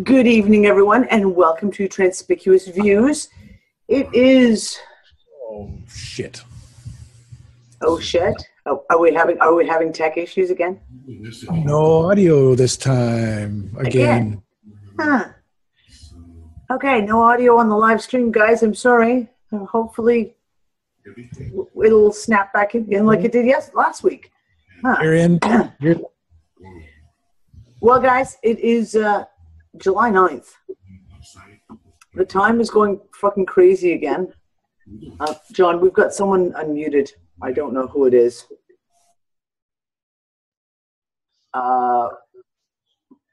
Good evening, everyone, and welcome to Transpicuous Views. It is... Oh, shit. Oh, shit? Oh, are we having tech issues again? No audio this time. Again. Huh. Okay, no audio on the live stream, guys. I'm sorry. Hopefully it'll snap back in like it did last week. Huh. You're in. Well, guys, it is July 9th. The time is going fucking crazy again. John, we've got someone unmuted. I don't know who it is.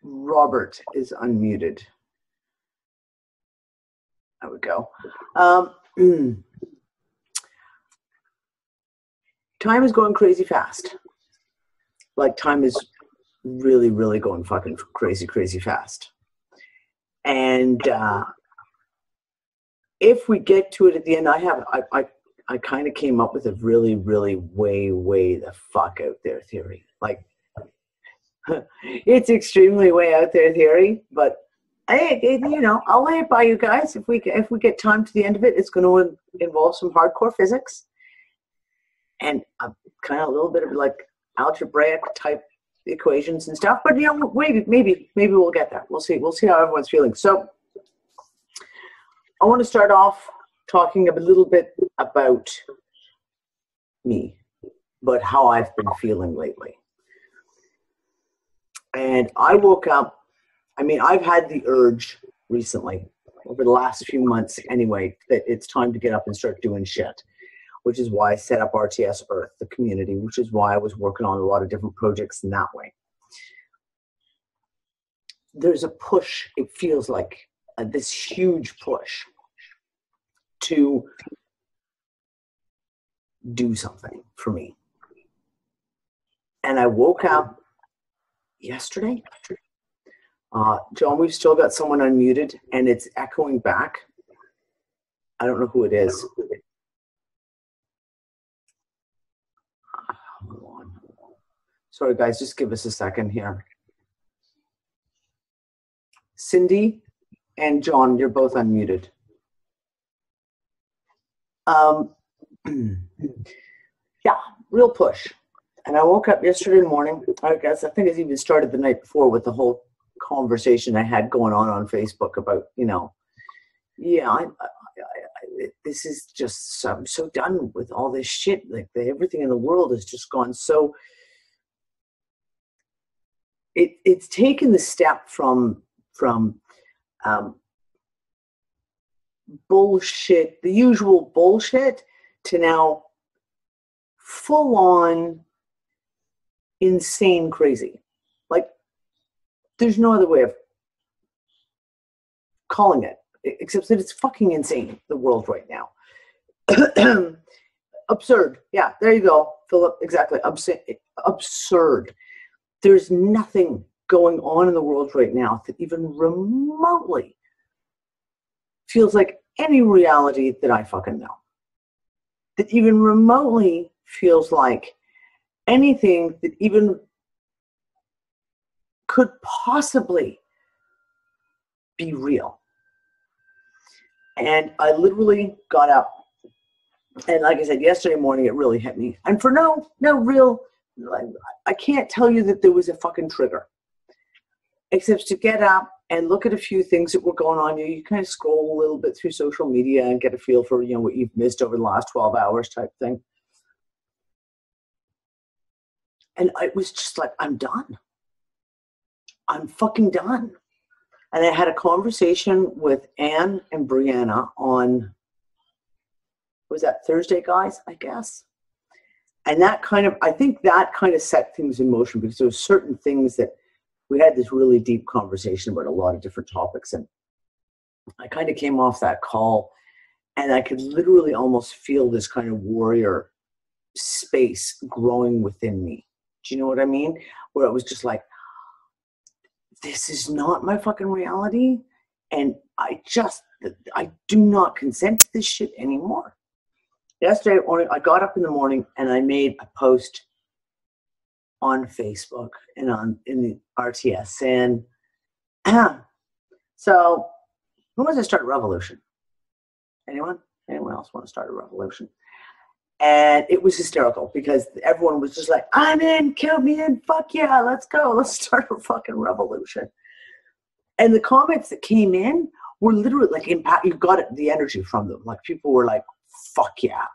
Robert is unmuted. There we go. Time is going crazy fast. Like, time is really, really going fucking crazy, crazy fast. And if we get to it at the end, I kind of came up with a really, really way the fuck out there theory. Like, it's extremely way out there theory, but you know, I'll lay it by you guys. If we get time to the end of it, it's going to involve some hardcore physics and kind of a little bit of like algebraic type equations and stuff. But you know, maybe we'll get there. We'll see how everyone's feeling. So I want to start off talking a little bit about me, but how I've been feeling lately. And I woke up, I mean, I've had the urge recently, over the last few months anyway, that it's time to get up and start doing shit, which is why I set up RTS Earth, the community, which is why I was working on a lot of different projects in that way. There's a push, it feels like, this huge push to do something for me. And I woke up yesterday. John, we've still got someone unmuted and it's echoing back. I don't know who it is. Hold on. Sorry, guys, just give us a second here. Cindy and John, you're both unmuted. Yeah, real push. And I woke up yesterday morning. I think it even started the night before with the whole conversation I had going on Facebook about, you know, yeah, this is just, I'm so done with all this shit. Like, everything in the world has just gone so, it's taken the step from bullshit, the usual bullshit, to now full on insane crazy. Like, there's no other way of calling it, except that it's fucking insane, the world right now. Absurd. Yeah, there you go, Philip. Exactly. Absurd. There's nothing going on in the world right now that even remotely feels like any reality that I fucking know. That even remotely feels like anything that even could possibly be real. And I literally got up, and like I said, yesterday morning it really hit me. And for no real, I can't tell you that there was a fucking trigger, except to get up and look at a few things that were going on. You kind of scroll a little bit through social media and get a feel for, you know, what you've missed over the last 12 hours type thing. And it was just like, I'm done. I'm fucking done. And I had a conversation with Anne and Brianna on, was that Thursday, guys, I guess? And that kind of, I think that kind of set things in motion, because there were certain things that we had this really deep conversation about a lot of different topics. And I kind of came off that call and I could literally almost feel this kind of warrior space growing within me. Do you know what I mean? Where it was just like, this is not my fucking reality. And I do not consent to this shit anymore. Yesterday morning, I got up in the morning and I made a post on Facebook and in the RTS saying, so who wants to start a revolution? Anyone? Anyone else want to start a revolution? And it was hysterical because everyone was just like, I'm in, count me in, fuck yeah, let's go. Let's start a fucking revolution. And the comments that came in were literally like impact. You got the energy from them. Like people were like, fuck yeah,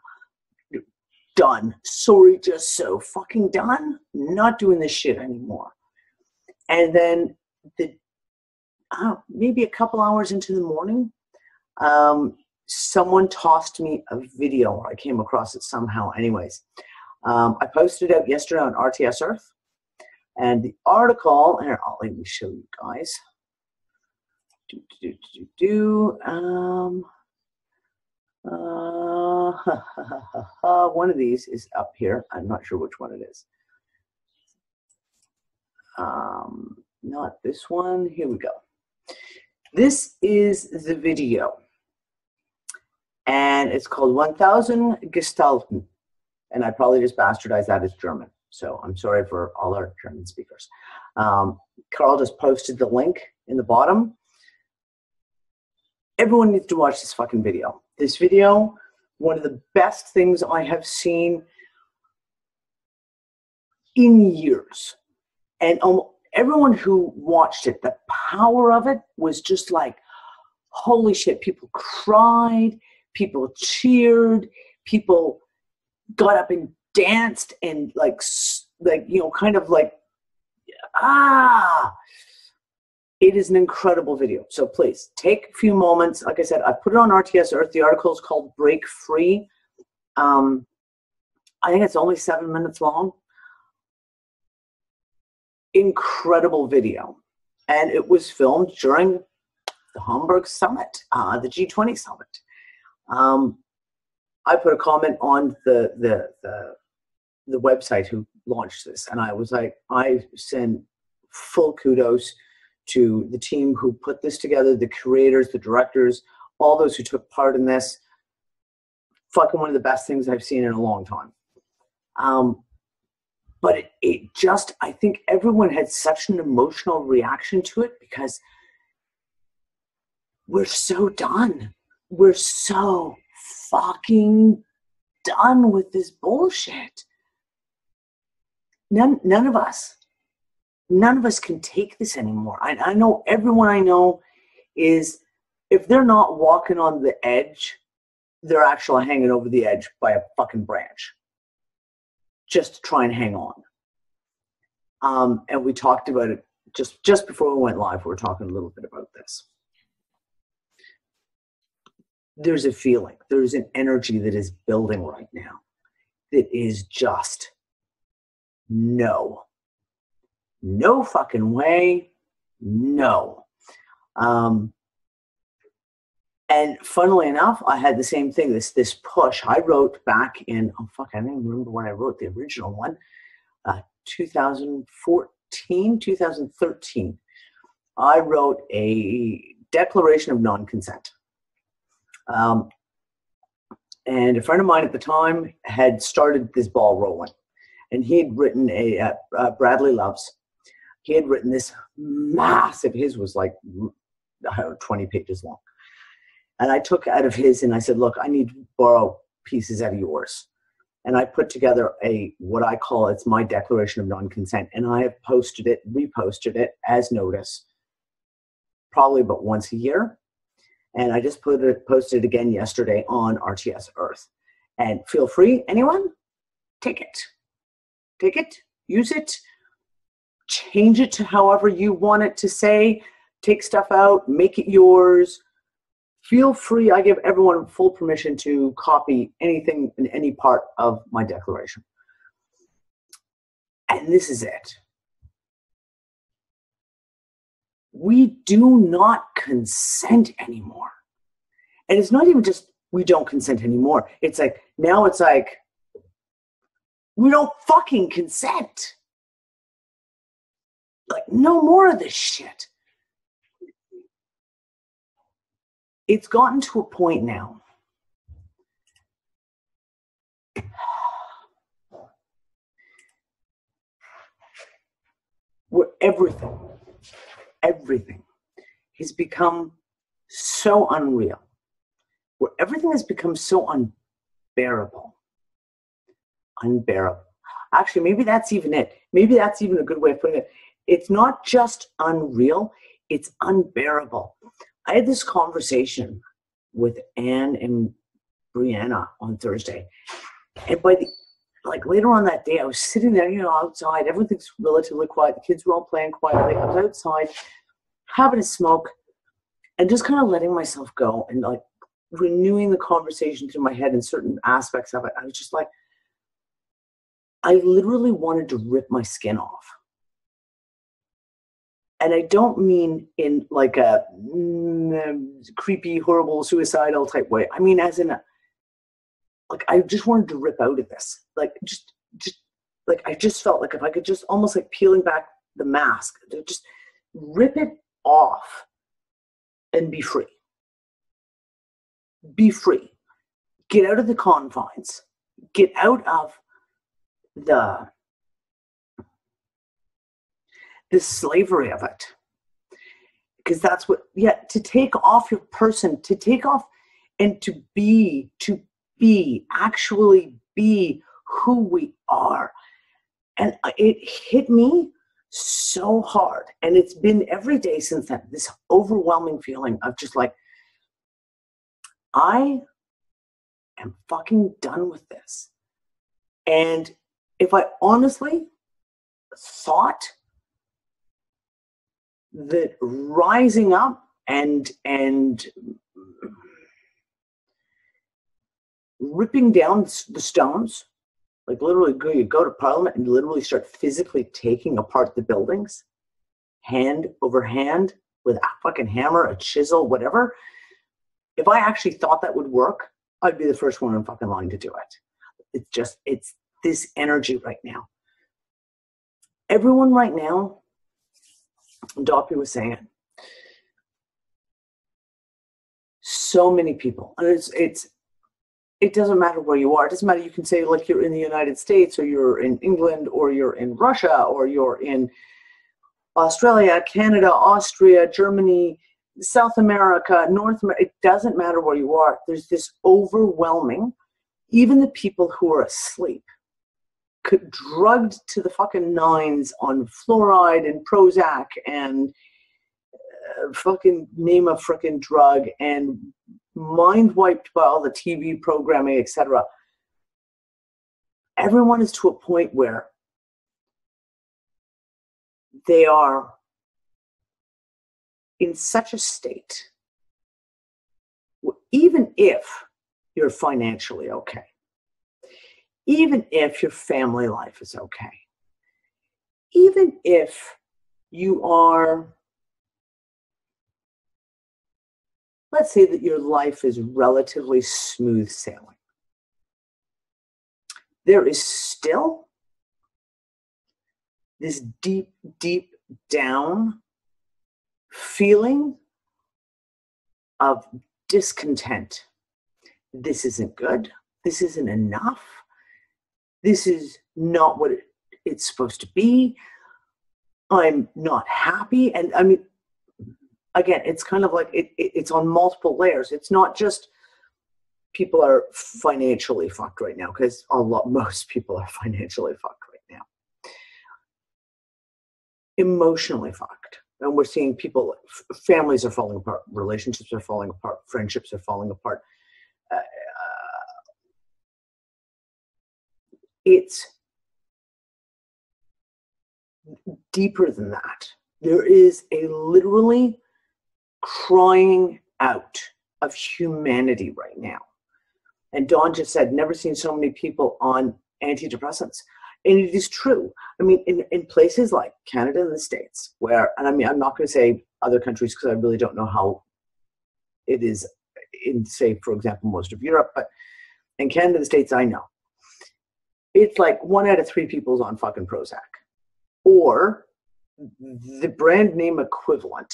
done. Sorry, just so fucking done. Not doing this shit anymore. And then maybe a couple hours into the morning, someone tossed me a video. I came across it somehow. Anyways, I posted it out yesterday on RTS Earth. And the article, here, let me show you guys. One of these is up here. I'm not sure which one it is. Not this one. Here we go. This is the video. And it's called 1000 Gestalten. And I probably just bastardized that as German. So I'm sorry for all our German speakers. Carl just posted the link in the bottom. Everyone needs to watch this fucking video. This video, one of the best things I have seen in years. And everyone who watched it, the power of it was just like, holy shit, people cried, people cheered, people got up and danced and like, you know, kind of like, it is an incredible video. So please take a few moments. Like I said, I put it on RTS Earth. The article is called Break Free. I think it's only 7 minutes long. Incredible video. And it was filmed during the Hamburg Summit, the G20 Summit. I put a comment on the website who launched this, and I was like, I send full kudos to the team who put this together, the creators, the directors, all those who took part in this. Fucking one of the best things I've seen in a long time. But it just, I think everyone had such an emotional reaction to it because we're so done. We're so fucking done with this bullshit. None of us can take this anymore. I know everyone I know is, if they're not walking on the edge, they're actually hanging over the edge by a fucking branch just to try and hang on. And we talked about it just before we went live. We were talking a little bit about this. There's a feeling, there's an energy that is building right now that is just no fucking way, no. And funnily enough, I had the same thing, this push. I wrote back in, I don't even remember when I wrote the original one, 2014, 2013. I wrote a declaration of non-consent. And a friend of mine at the time had started this ball rolling. And he had written Bradley Loves. He had written this massive, his was like 20 pages long. And I took out of his and I said, look, I need to borrow pieces out of yours. And I put together what I call, it's my declaration of non-consent. And I have posted it, reposted it as notice, probably about once a year. And I just posted it again yesterday on RTS Earth. And feel free, anyone, take it, use it. change it to however you want it to say, take stuff out, make it yours. Feel free. I give everyone full permission to copy anything in any part of my declaration. And this is it. We do not consent anymore. And it's not even just we don't consent anymore. It's like, now it's like, we don't fucking consent. Like, no more of this shit. It's gotten to a point now where everything has become so unreal, where everything has become so unbearable. Actually, maybe that's even it. Maybe that's even a good way of putting it. It's not just unreal, it's unbearable. I had this conversation with Anne and Brianna on Thursday. And by later on that day, I was sitting there, outside. Everything's relatively quiet. The kids were all playing quietly. I was outside having a smoke and just kind of letting myself go and renewing the conversation through my head and certain aspects of it. I was just like, I literally wanted to rip my skin off. And I don't mean in like a creepy, horrible, suicidal type way. I mean, as in I just wanted to rip out of this. I just felt like if I could just almost peeling back the mask, just rip it off and be free. Be free. Get out of the confines. Get out of the slavery of it. Because that's what, to take off your person, to take off and to actually be who we are. And it hit me so hard. And it's been every day since then, this overwhelming feeling of just I am fucking done with this. And if I honestly thought that rising up and ripping down the stones, literally you go to Parliament and literally start physically taking apart the buildings, hand over hand, with a fucking hammer, a chisel, whatever. If I actually thought that would work, I'd be the first one in fucking line to do it. It's this energy right now. Everyone right now, Doppy was saying it, so many people, and it doesn't matter where you are. It doesn't matter. You can say you're in the United States, or you're in England, or you're in Russia, or you're in Australia, Canada, Austria, Germany, South America, North America. It doesn't matter where you are. There's this overwhelming, even the people who are asleep, drugged to the fucking nines on fluoride and Prozac and fucking name a frickin' drug and mind wiped by all the TV programming, etc. Everyone is to a point where they are in such a state, even if you're financially okay, even if your family life is okay, even if you are, let's say that your life is relatively smooth sailing, there is still this deep, deep down feeling of discontent. This isn't good. This isn't enough. This is not what it's supposed to be. I'm not happy. And I mean, again, it's kind of it's on multiple layers. It's not just people are financially fucked right now, because most people are financially fucked right now. Emotionally fucked. And we're seeing people, families are falling apart, relationships are falling apart, friendships are falling apart. It's deeper than that. There is a literally crying out of humanity right now. And Dawn just said, never seen so many people on antidepressants. And it is true. I mean, in places like Canada and the States, where, and I mean, I'm not going to say other countries because I really don't know how it is in, say, for example, most of Europe, but in Canada and the States, I know. It's like 1 out of 3 people's on fucking Prozac. Or the brand name equivalent,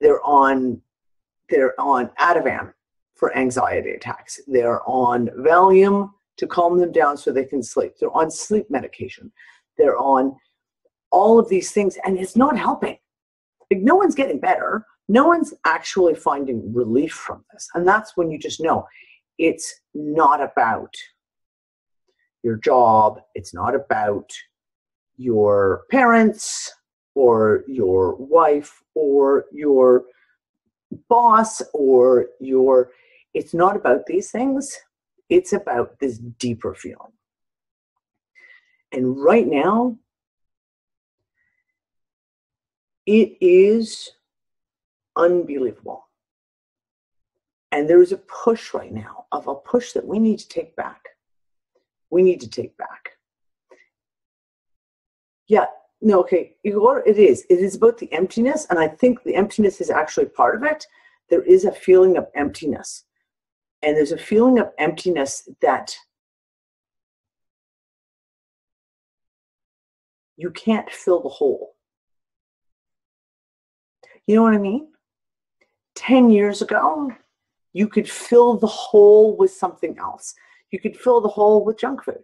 they're on Ativan for anxiety attacks. They're on Valium to calm them down so they can sleep. They're on sleep medication. They're on all of these things, and it's not helping. Like, no one's getting better. No one's actually finding relief from this. And that's when you just know it's not about your job. It's not about your parents or your wife or your boss or your, it's not about these things. It's about this deeper feeling. And right now, it is unbelievable. And there is a push right now, of a push that we need to take back. We need to take back. Yeah, no, okay, it is about the emptiness, and I think the emptiness is actually part of it. There is a feeling of emptiness. And there's a feeling of emptiness that you can't fill the hole. You know what I mean? 10 years ago, you could fill the hole with something else. You could fill the hole with junk food.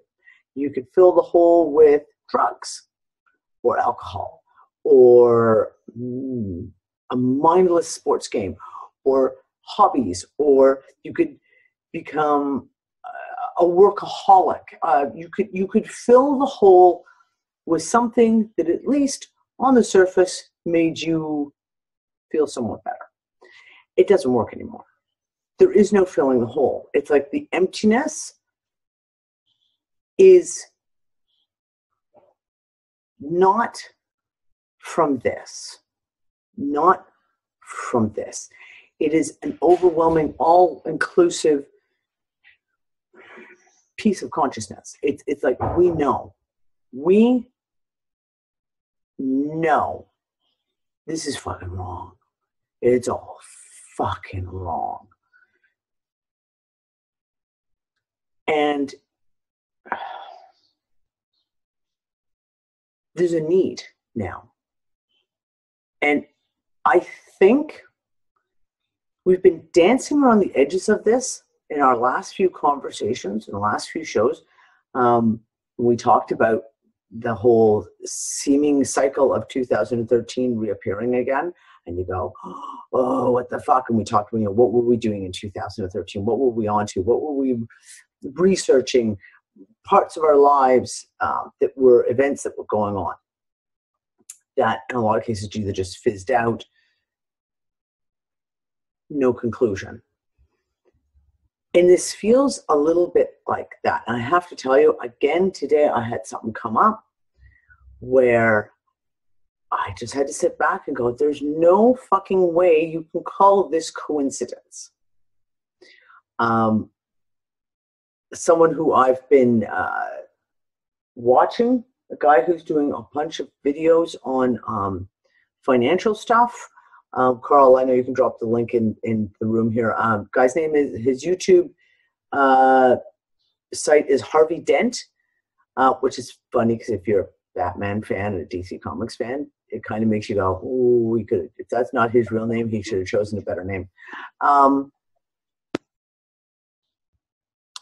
You could fill the hole with drugs or alcohol or a mindless sports game or hobbies, or you could become a workaholic. You could fill the hole with something that at least on the surface made you feel somewhat better. It doesn't work anymore. There is no filling the hole. It's like the emptiness is not from this. Not from this. It is an overwhelming, all-inclusive piece of consciousness. It's like we know this is fucking wrong. It's all fucking wrong. And there's a need now. And I think we've been dancing around the edges of this in our last few conversations, in the last few shows. We talked about the whole seeming cycle of 2013 reappearing again. And you go, oh, what the fuck? And we talked, what were we doing in 2013? What were we onto? What were we researching? Parts of our lives that were events that were going on that in a lot of cases either just fizzed out, no conclusion. And this feels a little bit like that. And I have to tell you, again, today I had something come up where I just had to sit back and go, there's no fucking way you can call this coincidence. Someone who I've been watching, a guy who's doing a bunch of videos on financial stuff. Carl, I know you can drop the link in the room here. Guy's name is, his YouTube site is Harvey Dent, which is funny because if you're a Batman fan and a DC Comics fan, it kind of makes you go, oh, if that's not his real name, he should have chosen a better name.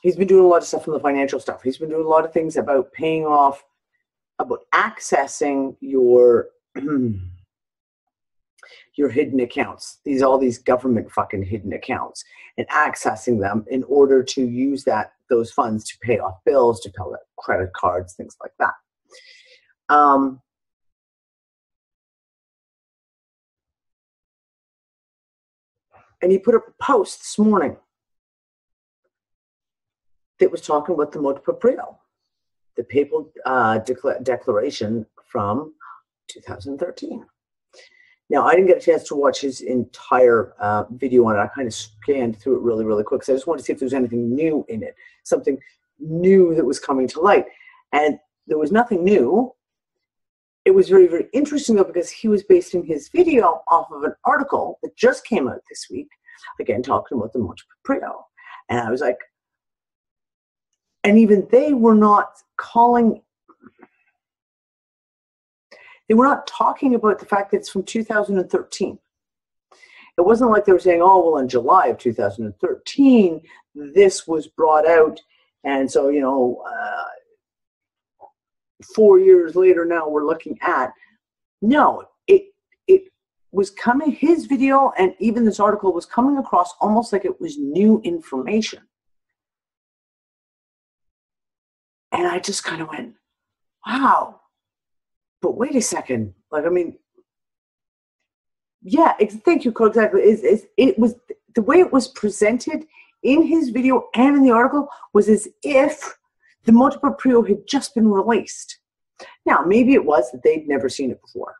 He's been doing a lot of stuff on the financial stuff. He's been doing a lot of things about paying off, about accessing your your hidden accounts, all these government fucking hidden accounts, and accessing them in order to use those funds to pay off bills, to pay off credit cards, things like that. And he put up a post this morning that was talking about the mot proprio, the papal declaration from 2013. Now, I didn't get a chance to watch his entire video on it. I kind of scanned through it really, really quick. So I just wanted to see if there was anything new in it, something new that was coming to light. And there was nothing new. It was very, very interesting, though, because he was basing his video off of an article that just came out this week, again, talking about the multiple prio. And I was like, and even they were not calling, they were not talking about the fact that it's from 2013. It wasn't like they were saying, oh, well, in July of 2013, this was brought out. And so, 4 years later now we're looking at. No, it was coming, his video and even this article was coming across almost like it was new information. And I just kind of went, wow. But wait a second. Like, I mean, yeah, thank you, Cole, exactly. It was the way it was presented in his video and in the article was as if the multiple prio had just been released. Now, maybe it was that they'd never seen it before,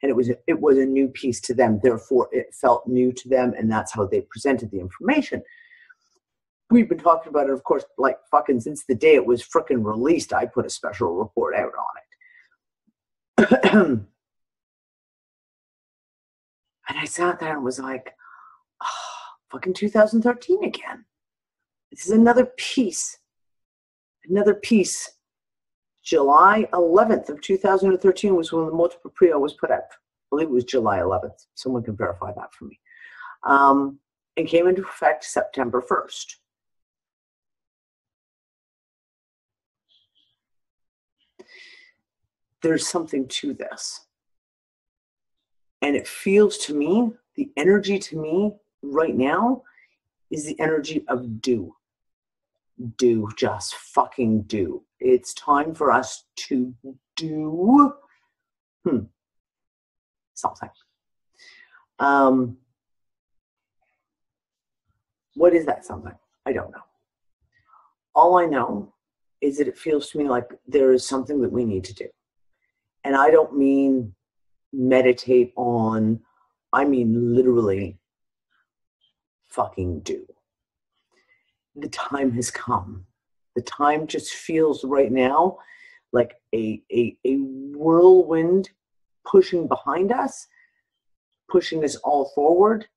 and it was a new piece to them. Therefore, it felt new to them, and that's how they presented the information. We've been talking about it, of course, like fucking since the day it was frickin' released. I put a special report out on it. And I sat there and was like, oh, fucking 2013 again. This is another piece. Another piece. July 11th of 2013 was when the multiple prio was put out. I believe it was July 11th. Someone can verify that for me. And came into effect September 1st. There's something to this. And it feels to me, the energy to me right now is the energy of do. Do, just fucking do. It's time for us to do something. What is that something? I don't know. All I know is that it feels to me like there is something that we need to do. And I don't mean meditate on, I mean literally fucking do. The time has come. The time just feels right now like a whirlwind pushing behind us, pushing us all forward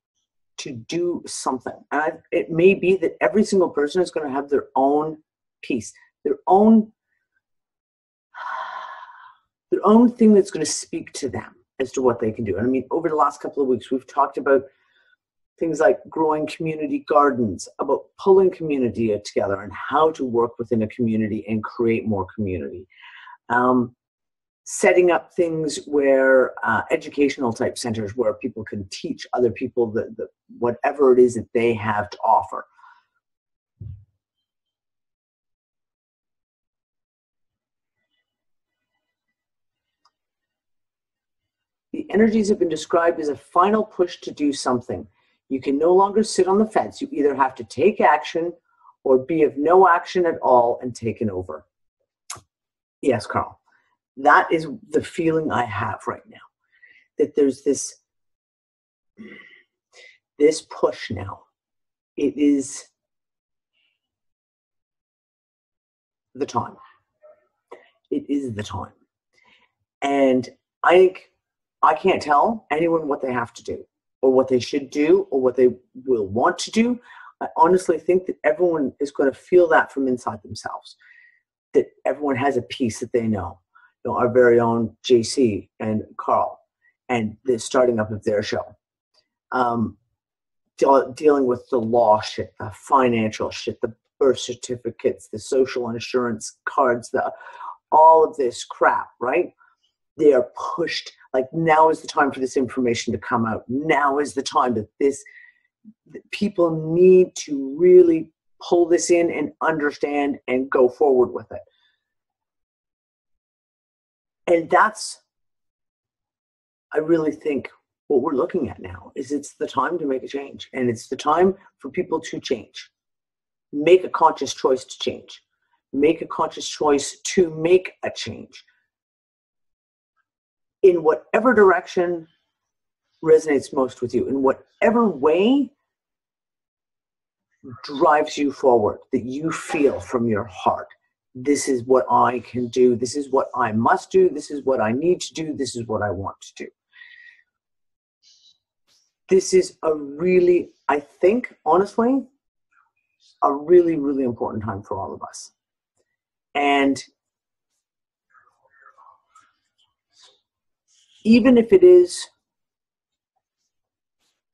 to do something. And it may be that every single person is going to have their own piece, their own thing that's going to speak to them as to what they can do. And I mean, over the last couple of weeks, we've talked about things like growing community gardens, about pulling community together and how to work within a community and create more community. Setting up things where educational type centers where people can teach other people the whatever it is that they have to offer. The energies have been described as a final push to do something. You can no longer sit on the fence. You either have to take action or be of no action at all and taken over. Yes, Carl. That is the feeling I have right now. That there's this push now. It is the time. It is the time. And I think I can't tell anyone what they have to do or what they should do or what they will want to do. I honestly think that everyone is going to feel that from inside themselves, that everyone has a piece that they know. You know, our very own JC and Carl and the starting up of their show, dealing with the law shit, the financial shit, the birth certificates, the social insurance cards, all of this crap, right? They are pushed. Like, now is the time for this information to come out. Now is the time that people need to really pull this in and understand and go forward with it. And that's, I really think, what we're looking at now is it's the time to make a change. And it's the time for people to change. Make a conscious choice to change. Make a conscious choice to make a change. in whatever direction resonates most with you, in whatever way drives you forward, that you feel from your heart. This is what I can do. This is what I must do. This is what I need to do. This is what I want to do. This is a really, I think, honestly, a really, really important time for all of us. And even if it is,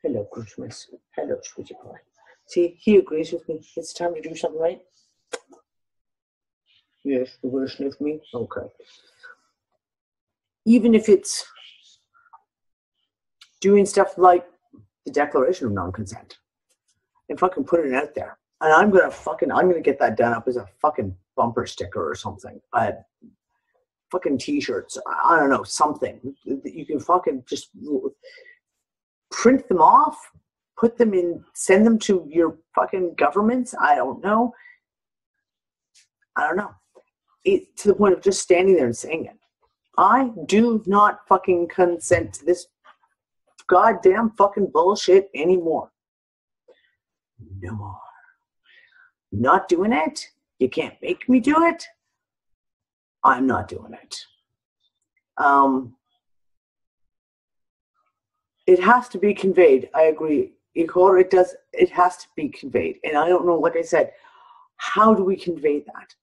hello, Christmas. Hello, sweetie pie. See, he agrees with me. It's time to do something, right? Yes, you're going to sniff me? Okay. Even if it's doing stuff like the Declaration of Non-Consent and fucking putting it out there. And I'm going to get that done up as a fucking bumper sticker or something. Fucking t-shirts. I don't know, something that you can fucking just print them off, put them in, send them to your fucking governments. I don't know. To the point of just standing there and saying it. I do not fucking consent to this goddamn fucking bullshit anymore. No more. Not doing it. You can't make me do it. I'm not doing it. It has to be conveyed. I agree. It has to be conveyed. And I don't know, like I said, how do we convey that?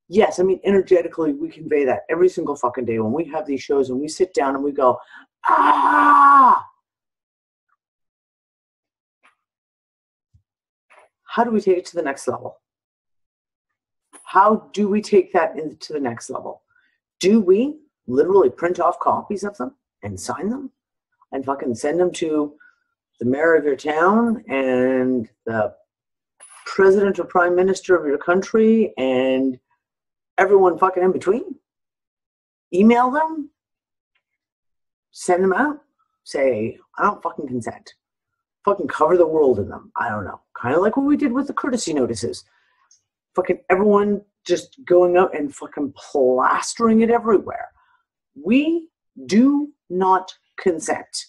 Yes, I mean, energetically, we convey that every single fucking day when we have these shows and we sit down and we go, ah! How do we take it to the next level? How do we take that into the next level? Do we literally print off copies of them and sign them and fucking send them to the mayor of your town and the president or prime minister of your country and everyone fucking in between? Email them, send them out, say, I don't fucking consent. Fucking cover the world in them. I don't know. Kind of like what we did with the courtesy notices. Fucking everyone just going out and fucking plastering it everywhere. We do not consent.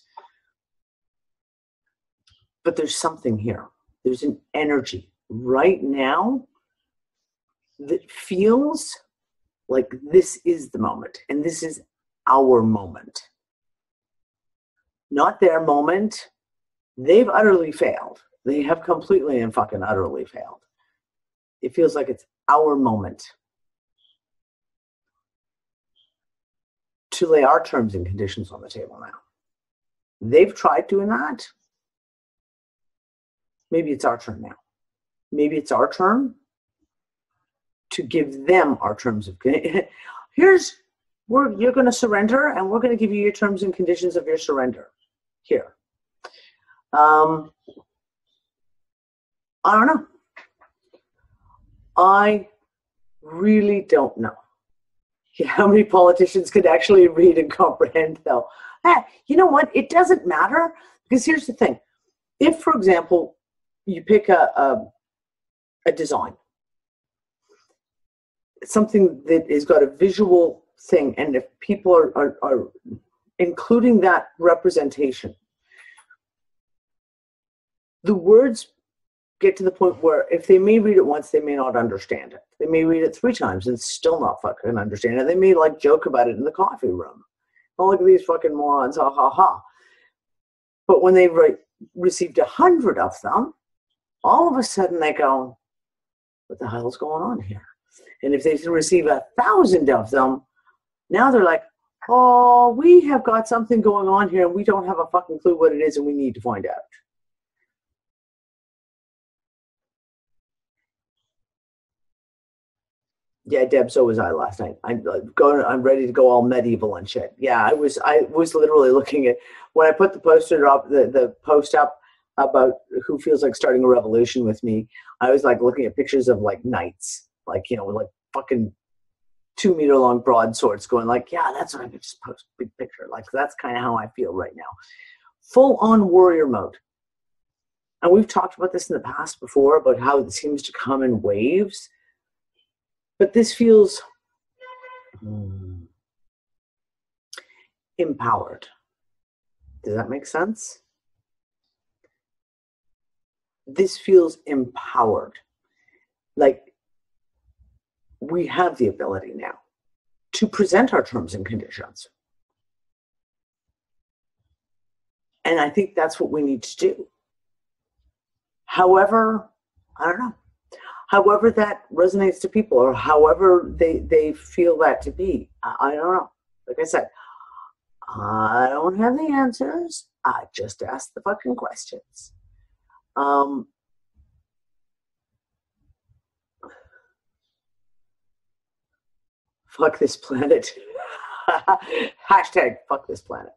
But there's something here. There's an energy right now that feels like this is the moment and this is our moment. Not their moment. They've utterly failed. They have completely and fucking utterly failed. It feels like it's our moment to lay our terms and conditions on the table now. They've tried doing that. Maybe it's our turn now. Maybe it's our turn to give them our terms of you're going to surrender and we're going to give you your terms and conditions of your surrender. Here. I don't know. I really don't know how many politicians could actually read and comprehend, though. You know what? It doesn't matter, because here's the thing. If, for example, you pick a design, something that has got a visual thing, and if people are including that representation, the words get to the point where if they may read it once, they may not understand it. They may read it 3 times and still not fucking understand it. They may like joke about it in the coffee room. Oh, look at these fucking morons, ha ha ha. But when they received 100 of them, all of a sudden they go, what the hell's going on here? And if they receive 1,000 of them, now they're like, oh, we have got something going on here and we don't have a fucking clue what it is and we need to find out. Yeah, Deb, so was I last night. I'm ready to go all medieval and shit. Yeah, I was literally looking at, when I put the poster up, the post up about who feels like starting a revolution with me, I was like looking at pictures of like knights, like, you know, with like fucking 2-meter long broadswords going like, yeah, that's what I could just post, big picture. Like, that's kind of how I feel right now. Full on warrior mode. And we've talked about this in the past before about how it seems to come in waves. But this feels, empowered. Does that make sense? This feels empowered. Like we have the ability now to present our terms and conditions. And I think that's what we need to do. However, I don't know, however that resonates to people or however they feel that to be, I don't know. Like I said, I don't have the answers. I just ask the fucking questions. Fuck this planet. Hashtag fuck this planet.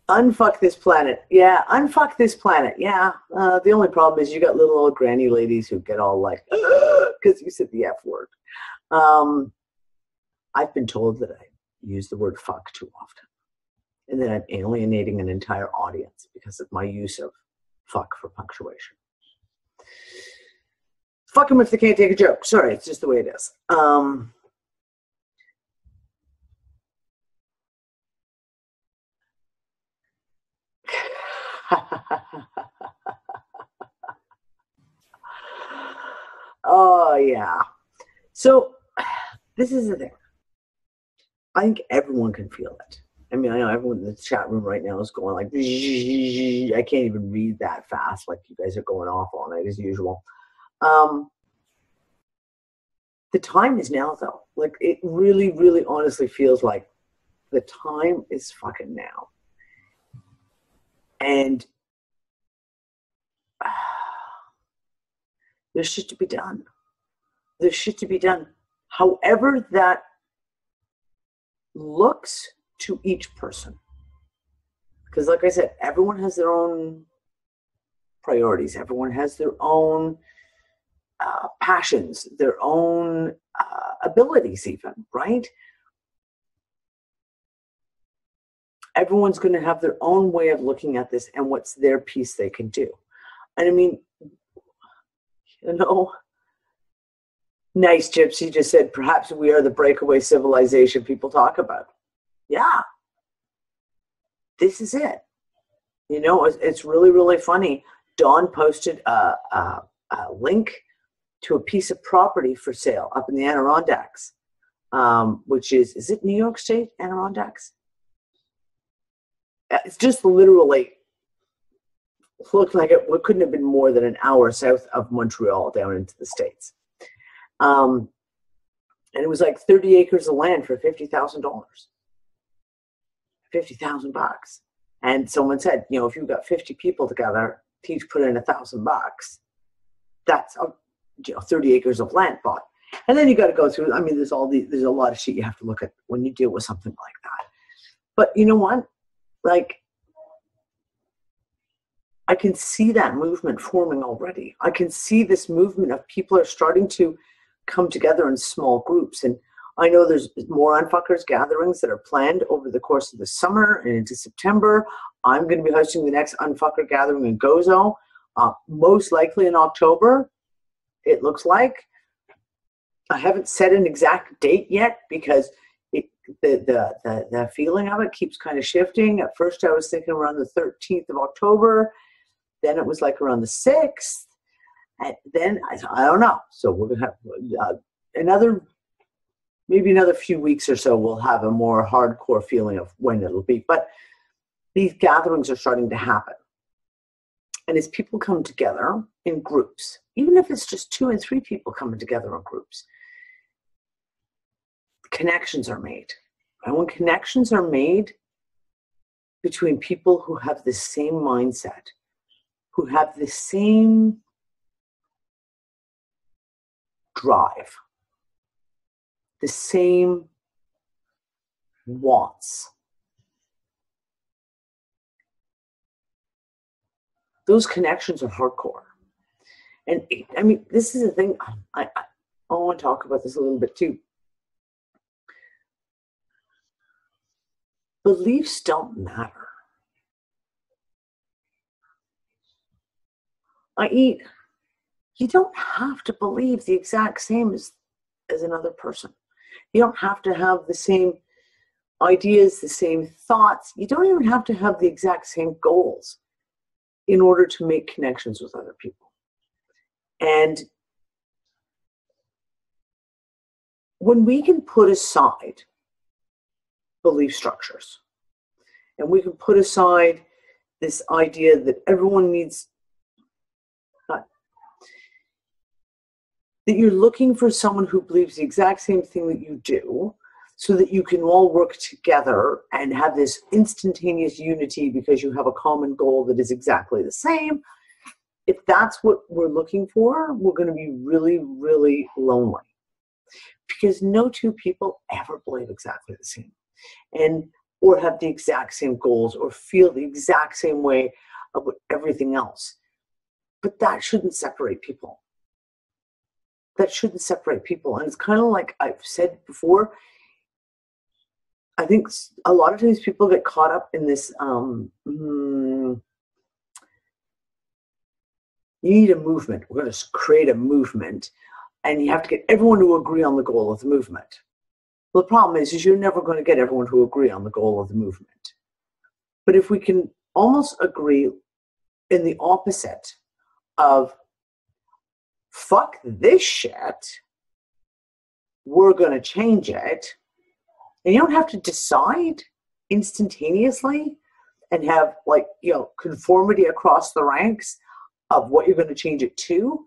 Unfuck this planet. Yeah, unfuck this planet. Yeah. The only problem is you got little old granny ladies who get all like, because you said the F word. I've been told that I use the word fuck too often. And that I'm alienating an entire audience because of my use of fuck for punctuation. Fuck them if they can't take a joke. Sorry, it's just the way it is. Oh, yeah. So this is the thing. I think everyone can feel it. I mean, I know everyone in the chat room right now is going like, I can't even read that fast. Like you guys are going off all night as usual. The time is now, though. Like it really, really honestly feels like the time is fucking now. And there's shit to be done. There's shit to be done. However that looks to each person. Because like I said, everyone has their own priorities. Everyone has their own passions, their own abilities even, right? Everyone's going to have their own way of looking at this and what's their piece they can do. And I mean, you know, nice Gypsy just said, perhaps we are the breakaway civilization people talk about. Yeah, this is it. You know, it's really, really funny. Dawn posted a link to a piece of property for sale up in the Adirondacks, which is it New York State, Adirondacks? It's just literally looked like it couldn't have been more than an hour south of Montreal down into the States. And it was like 30 acres of land for $50,000. $50,000. And someone said, you know, if you've got 50 people together, each put in $1,000, that's 30 acres of land bought. And then you got to go through. I mean, there's a lot of shit you have to look at when you deal with something like that. But you know what? Like, I can see that movement forming already. I can see this movement of people are starting to come together in small groups. And I know there's more Unfuckers gatherings that are planned over the course of the summer and into September. I'm going to be hosting the next Unfucker gathering in Gozo, most likely in October, it looks like. I haven't set an exact date yet because the feeling of it keeps kind of shifting. At first I was thinking around the 13th of October. Then it was like around the 6th. And then I don't know. So we're going to have maybe another few weeks or so, we'll have a more hardcore feeling of when it'll be. But these gatherings are starting to happen. And as people come together in groups, even if it's just 2 and 3 people coming together in groups, connections are made. And when connections are made between people who have the same mindset, who have the same drive, the same wants, those connections are hardcore. And I mean, this is the thing, I want to talk about this a little bit too. Beliefs don't matter. i.e., you don't have to believe the exact same as another person. You don't have to have the same ideas, the same thoughts. You don't even have to have the exact same goals in order to make connections with other people. And when we can put aside belief structures, and we can put aside this idea that everyone needs, that you're looking for someone who believes the exact same thing that you do, so that you can all work together and have this instantaneous unity because you have a common goal that is exactly the same. If that's what we're looking for, we're going to be really, really lonely, because no two people ever believe exactly the same, or have the exact same goals, or feel the exact same way about everything else. But that shouldn't separate people. That shouldn't separate people. And it's kind of like I've said before, I think a lot of times people get caught up in this, you need a movement. We're going to create a movement, and you have to get everyone to agree on the goal of the movement. Well, the problem is you're never going to get everyone to agree on the goal of the movement. But if we can almost agree in the opposite of, fuck this shit, we're going to change it. And you don't have to decide instantaneously and have, like, conformity across the ranks of what you're going to change it to.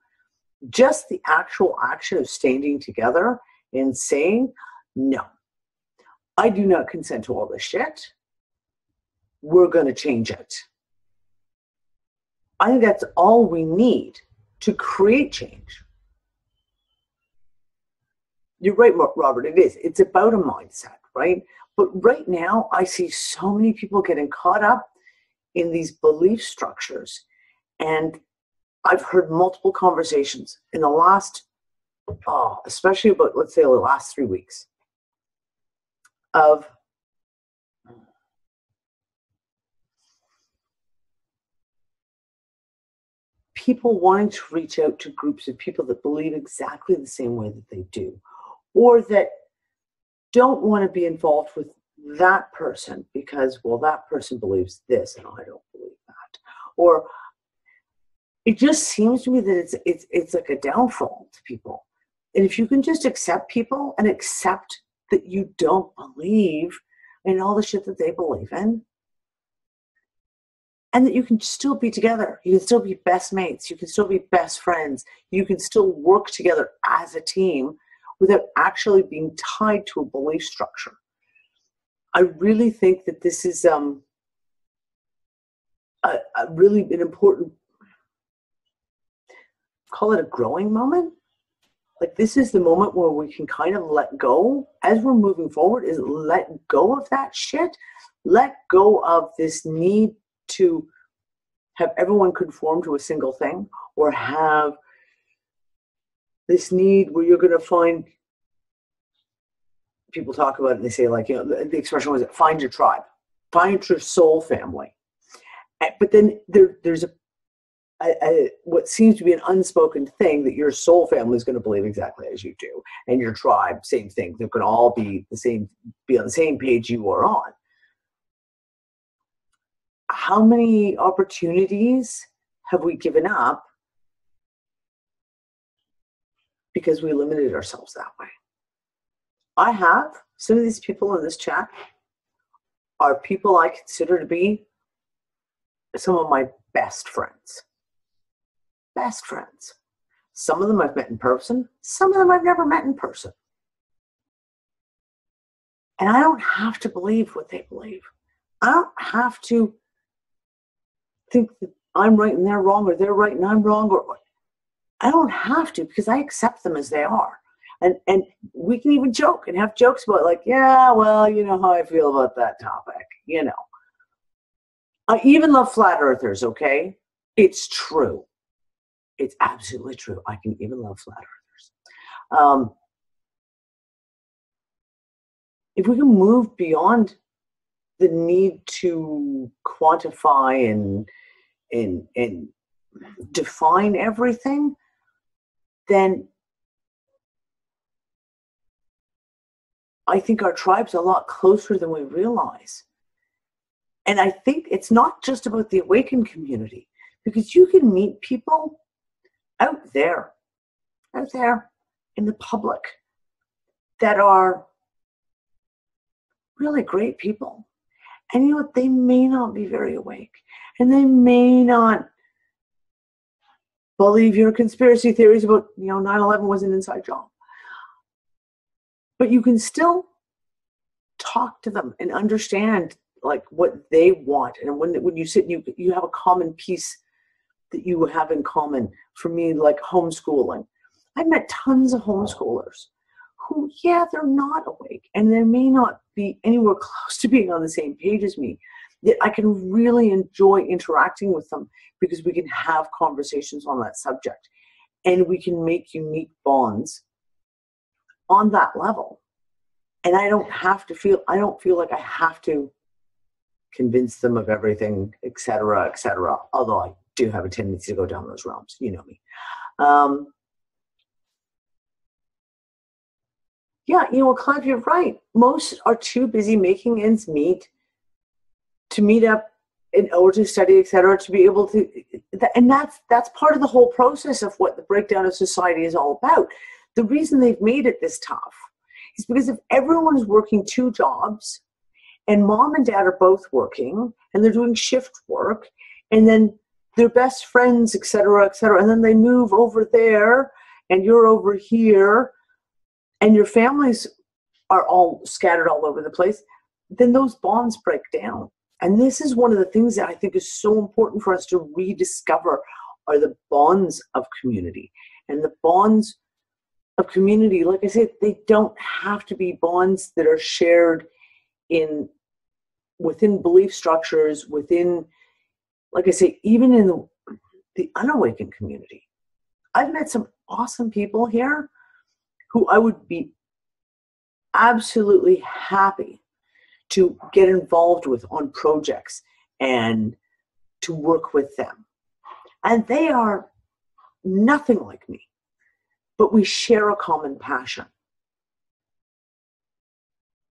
Just the actual action of standing together and saying, no, I do not consent to all this shit. We're going to change it. I think that's all we need to create change. You're right, Robert, it is. It's about a mindset, right? But right now, I see so many people getting caught up in these belief structures. And I've heard multiple conversations in the last, especially about, let's say, the last 3 weeks, of people wanting to reach out to groups of people that believe exactly the same way that they do, or that don't want to be involved with that person because, well, that person believes this and I don't believe that. Or it just seems to me that it's like a downfall to people. And if you can just accept people and accept that you don't believe in all the shit that they believe in, and that you can still be together, you can still be best mates, you can still be best friends, you can still work together as a team without actually being tied to a belief structure. I really think that this is a really an important, call it a growing moment. Like, this is the moment where we can kind of let go as we're moving forward, is let go of that shit. Let go of this need to have everyone conform to a single thing, or have this need where you're going to find, people talk about it and they say, like, the expression was, find your tribe, find your soul family. But then there's what seems to be an unspoken thing, that your soul family is going to believe exactly as you do, and your tribe, same thing. They're going to all be on the same page you are on. How many opportunities have we given up because we limited ourselves that way? I have. Some of these people in this chat are people I consider to be some of my best friends. Best friends. Some of them I've met in person. Some of them I've never met in person. And I don't have to believe what they believe. I don't have to think that I'm right and they're wrong, or they're right and I'm wrong, or I don't have to, because I accept them as they are. And we can even joke and have jokes about, like, yeah, well, you know how I feel about that topic, I even love flat earthers, okay? It's true. It's absolutely true. I can even love flat earthers. If we can move beyond the need to quantify and define everything, then I think our tribe's a lot closer than we realize. And I think it's not just about the awakened community, because you can meet people out there in the public that are really great people. And you know what? They may not be very awake, and they may not believe your conspiracy theories about, 9/11 was an inside job. But you can still talk to them and understand like what they want. And when you sit, you have a common piece that you have in common. For me, like homeschooling. I've met tons of homeschoolers who, they're not awake, and they may not be anywhere close to being on the same page as me. Yet I can really enjoy interacting with them because we can have conversations on that subject, and we can make unique bonds on that level. And I don't feel like I have to convince them of everything, et cetera, although I do have a tendency to go down those realms. You know me. Clyde, you're right. Most are too busy making ends meet to meet up or to study, et cetera, to be able to, and that's part of the whole process of what the breakdown of society is all about. The reason they've made it this tough is because if everyone is working 2 jobs and mom and dad are both working and they're doing shift work and then they're best friends, et cetera, and then they move over there and you're over here and your families are all scattered all over the place, then those bonds break down. And this is one of the things that I think is so important for us to rediscover are the bonds of community. And the bonds of community, like I said, they don't have to be bonds that are shared within belief structures, within, like I say, even in the unawakened community. I've met some awesome people here who I would be absolutely happy to get involved with on projects and to work with them. And they are nothing like me, but we share a common passion.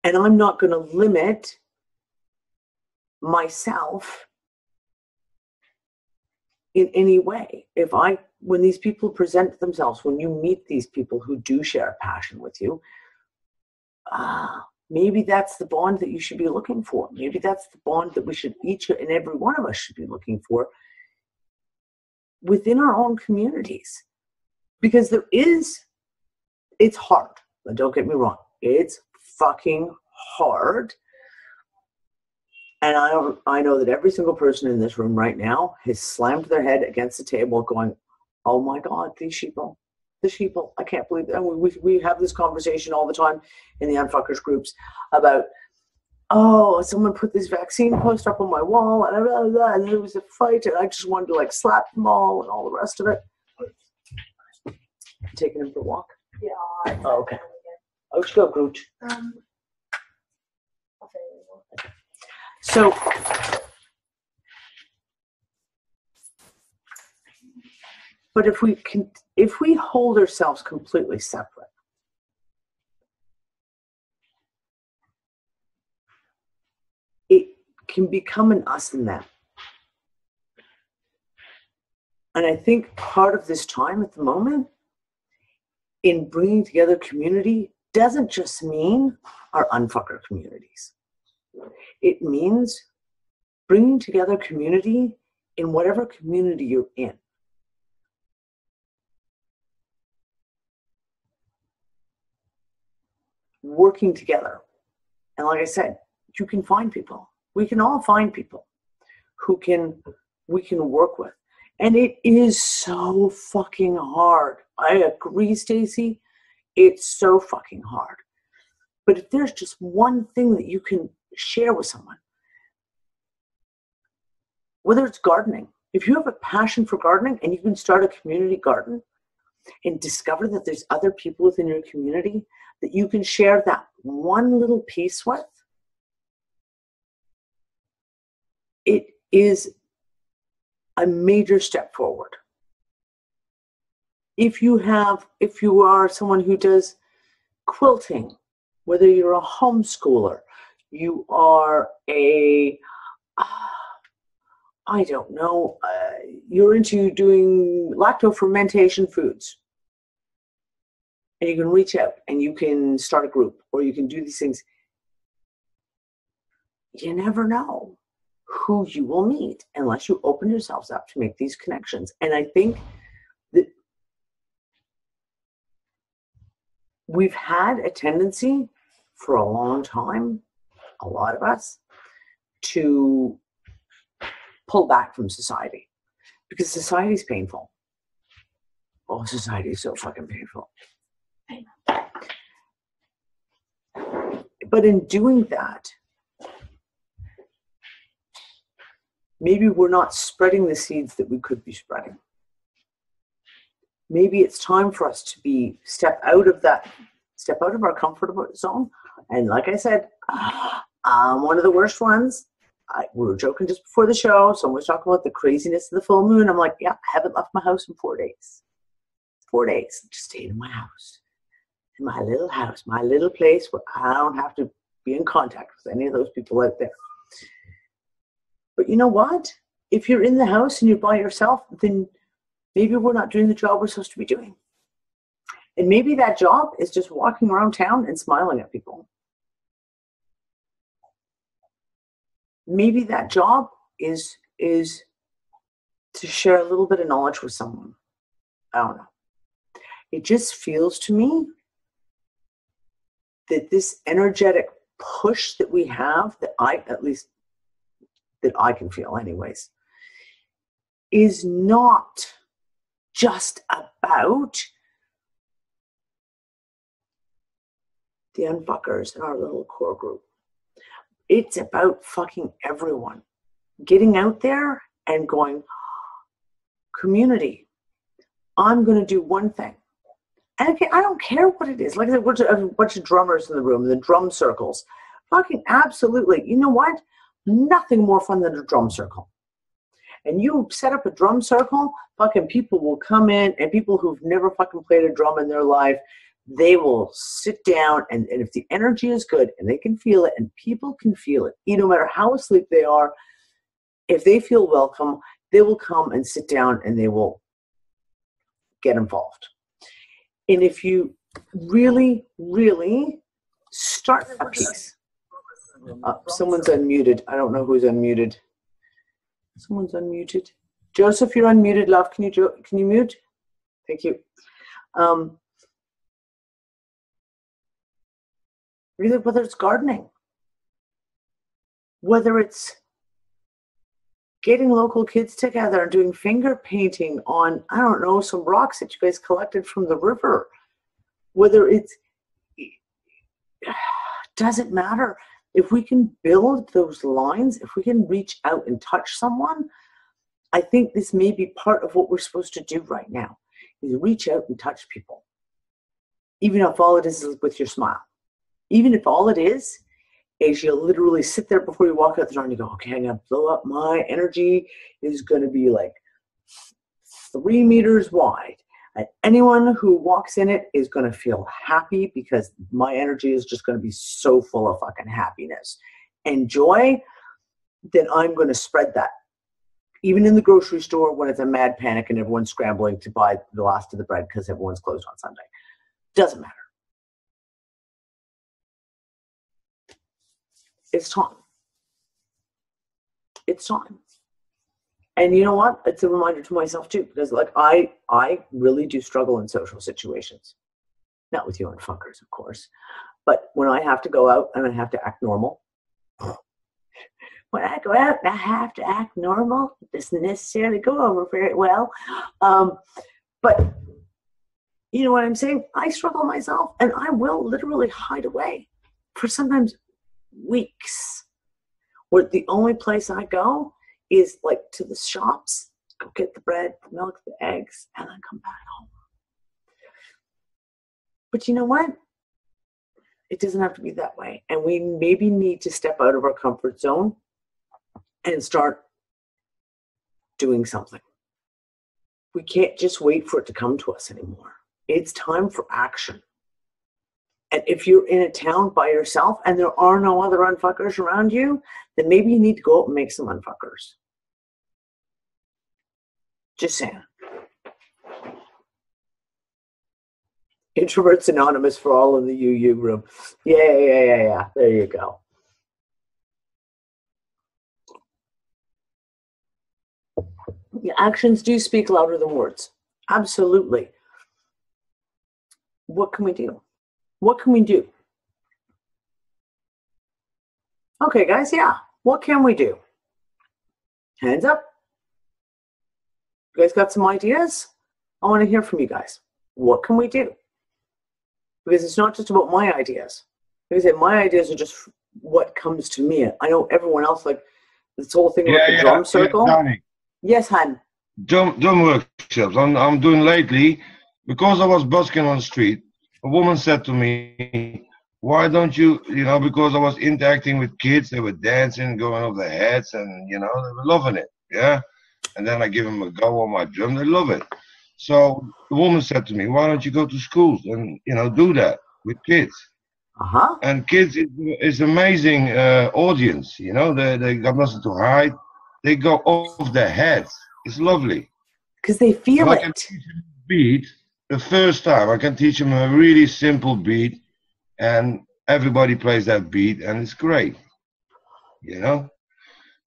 And I'm not going to limit myself in any way. When these people present themselves, when you meet these people who do share a passion with you, maybe that's the bond that you should be looking for. Maybe that's the bond that we should, each and every one of us should be looking for within our own communities. Because it's hard. Don't get me wrong. It's fucking hard. And I know that every single person in this room right now has slammed their head against the table going, oh my God, the sheeple, I can't believe that. And we have this conversation all the time in the Unfuckers groups about, someone put this vaccine post up on my wall and blah, blah, blah, and there was a fight and I just wanted to like slap them all and all the rest of it. Taking him for a walk? Yeah. Oh, okay. Oh, let's go, Groot. So, but if we hold ourselves completely separate, it can become an us and them. And I think part of this time at the moment in bringing together community doesn't just mean our unfucker communities. It means bringing together community in whatever community you're in. Working together. And like I said, you can find people. We can all find people who we can work with. And it is so fucking hard. I agree, Stacey. It's so fucking hard. But if there's just one thing that you can share with someone, whether it's gardening, if you have a passion for gardening and you can start a community garden and discover that there's other people within your community that you can share that one little piece with, it is a major step forward. If you are someone who does quilting whether you're a homeschooler, you are I don't know, you're into doing lacto fermentation foods. And you can reach out and you can start a group or you can do these things. You never know who you will meet unless you open yourselves up to make these connections. And I think that we've had a tendency for a long time, a lot of us, to pull back from society because society is painful. Oh, society is so fucking painful. But in doing that, maybe we're not spreading the seeds that we could be spreading. Maybe it's time for us to step out of our comfort zone. And like I said, one of the worst ones. We were joking just before the show. Someone was talking about the craziness of the full moon. I'm like, yeah, I haven't left my house in 4 days. 4 days. Just stayed in my house. In my little house, my little place where I don't have to be in contact with any of those people out there. But you know what? If you're in the house and you're by yourself, then maybe we're not doing the job we're supposed to be doing. And maybe that job is just walking around town and smiling at people. Maybe that job is to share a little bit of knowledge with someone. I don't know. It just feels to me that this energetic push that we have, that I can feel anyways, is not just about the unfuckers in our little core group. It's about fucking everyone getting out there and going, community, I'm going to do one thing. And I don't care what it is. Like I said, we're a bunch of drummers in the room, the drum circles. Fucking absolutely. You know what? Nothing more fun than a drum circle. And you set up a drum circle, fucking people will come in, and people who've never fucking played a drum in their life, they will sit down, and if the energy is good and they can feel it and people can feel it, no matter how asleep they are, if they feel welcome, they will come and sit down and they will get involved. And if you really, really start a piece. Someone's unmuted. I don't know who's unmuted. Someone's unmuted. Joseph, you're unmuted, love. Can you mute? Thank you. Really, whether it's gardening, whether it's getting local kids together and doing finger painting on, I don't know, some rocks that you guys collected from the river, whether it's, doesn't matter. If we can build those lines, if we can reach out and touch someone, I think this may be part of what we're supposed to do right now, is reach out and touch people. Even if all it is with your smile. Even if all it is you'll literally sit there before you walk out the door and you go, okay, I'm going to blow up. My energy is going to be like 3 meters wide. And anyone who walks in it is going to feel happy because my energy is just going to be so full of fucking happiness and joy that I'm going to spread that. Even in the grocery store when it's a mad panic and everyone's scrambling to buy the last of the bread because everyone's closed on Sunday. Doesn't matter. It's time. It's time. And you know what? It's a reminder to myself too, because like I really do struggle in social situations. Not with you and fuckers, of course. But when I have to go out and I have to act normal. When I go out and I have to act normal, it doesn't necessarily go over very well. But you know what I'm saying? I struggle myself and I will literally hide away for sometimes weeks, where the only place I go is like to the shops, go get the bread, the milk, the eggs, and then come back home. But you know what? It doesn't have to be that way. And we maybe need to step out of our comfort zone and start doing something. We can't just wait for it to come to us anymore. It's time for action. And if you're in a town by yourself and there are no other unfuckers around you, then maybe you need to go out and make some unfuckers. Just saying. Introverts Anonymous for all in the UU room. Yeah. There you go. The actions do speak louder than words. Absolutely. What can we do? What can we do? Okay, guys, yeah. What can we do? Hands up. You guys got some ideas? I want to hear from you guys. What can we do? Because it's not just about my ideas. Like I said, my ideas are just what comes to me. I know everyone else, like this whole thing with the drum circle. Danny. Yes, Han. Drum workshops. I'm doing lately, because I was busking on the street, a woman said to me, why don't you, because I was interacting with kids, they were dancing, going off their heads, and, they were loving it, yeah? And then I give them a go on my drum, they love it. So the woman said to me, why don't you go to schools and, do that with kids? Uh-huh. And kids is amazing audience, they got nothing to hide. They go off their heads. It's lovely. Because they feel I can teach them a beat the first time. I can teach them a really simple beat, and everybody plays that beat, and it's great.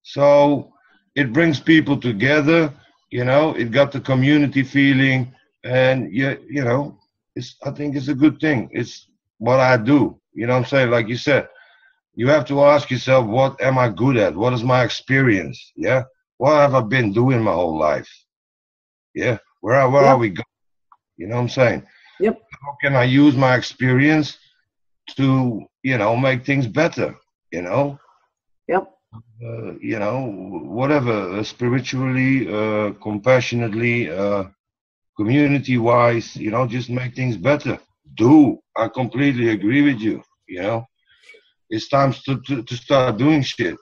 So it brings people together. It got the community feeling, and I think it's a good thing. It's what I do. You know what I'm saying? Like you said, you have to ask yourself, what am I good at? What is my experience? Yeah. What have I been doing my whole life? Yeah. Where are we going? You know what I'm saying? Yep. How can I use my experience to, make things better? Yep. Whatever, spiritually, compassionately, community-wise, just make things better. I completely agree with you. It's time to start doing shit.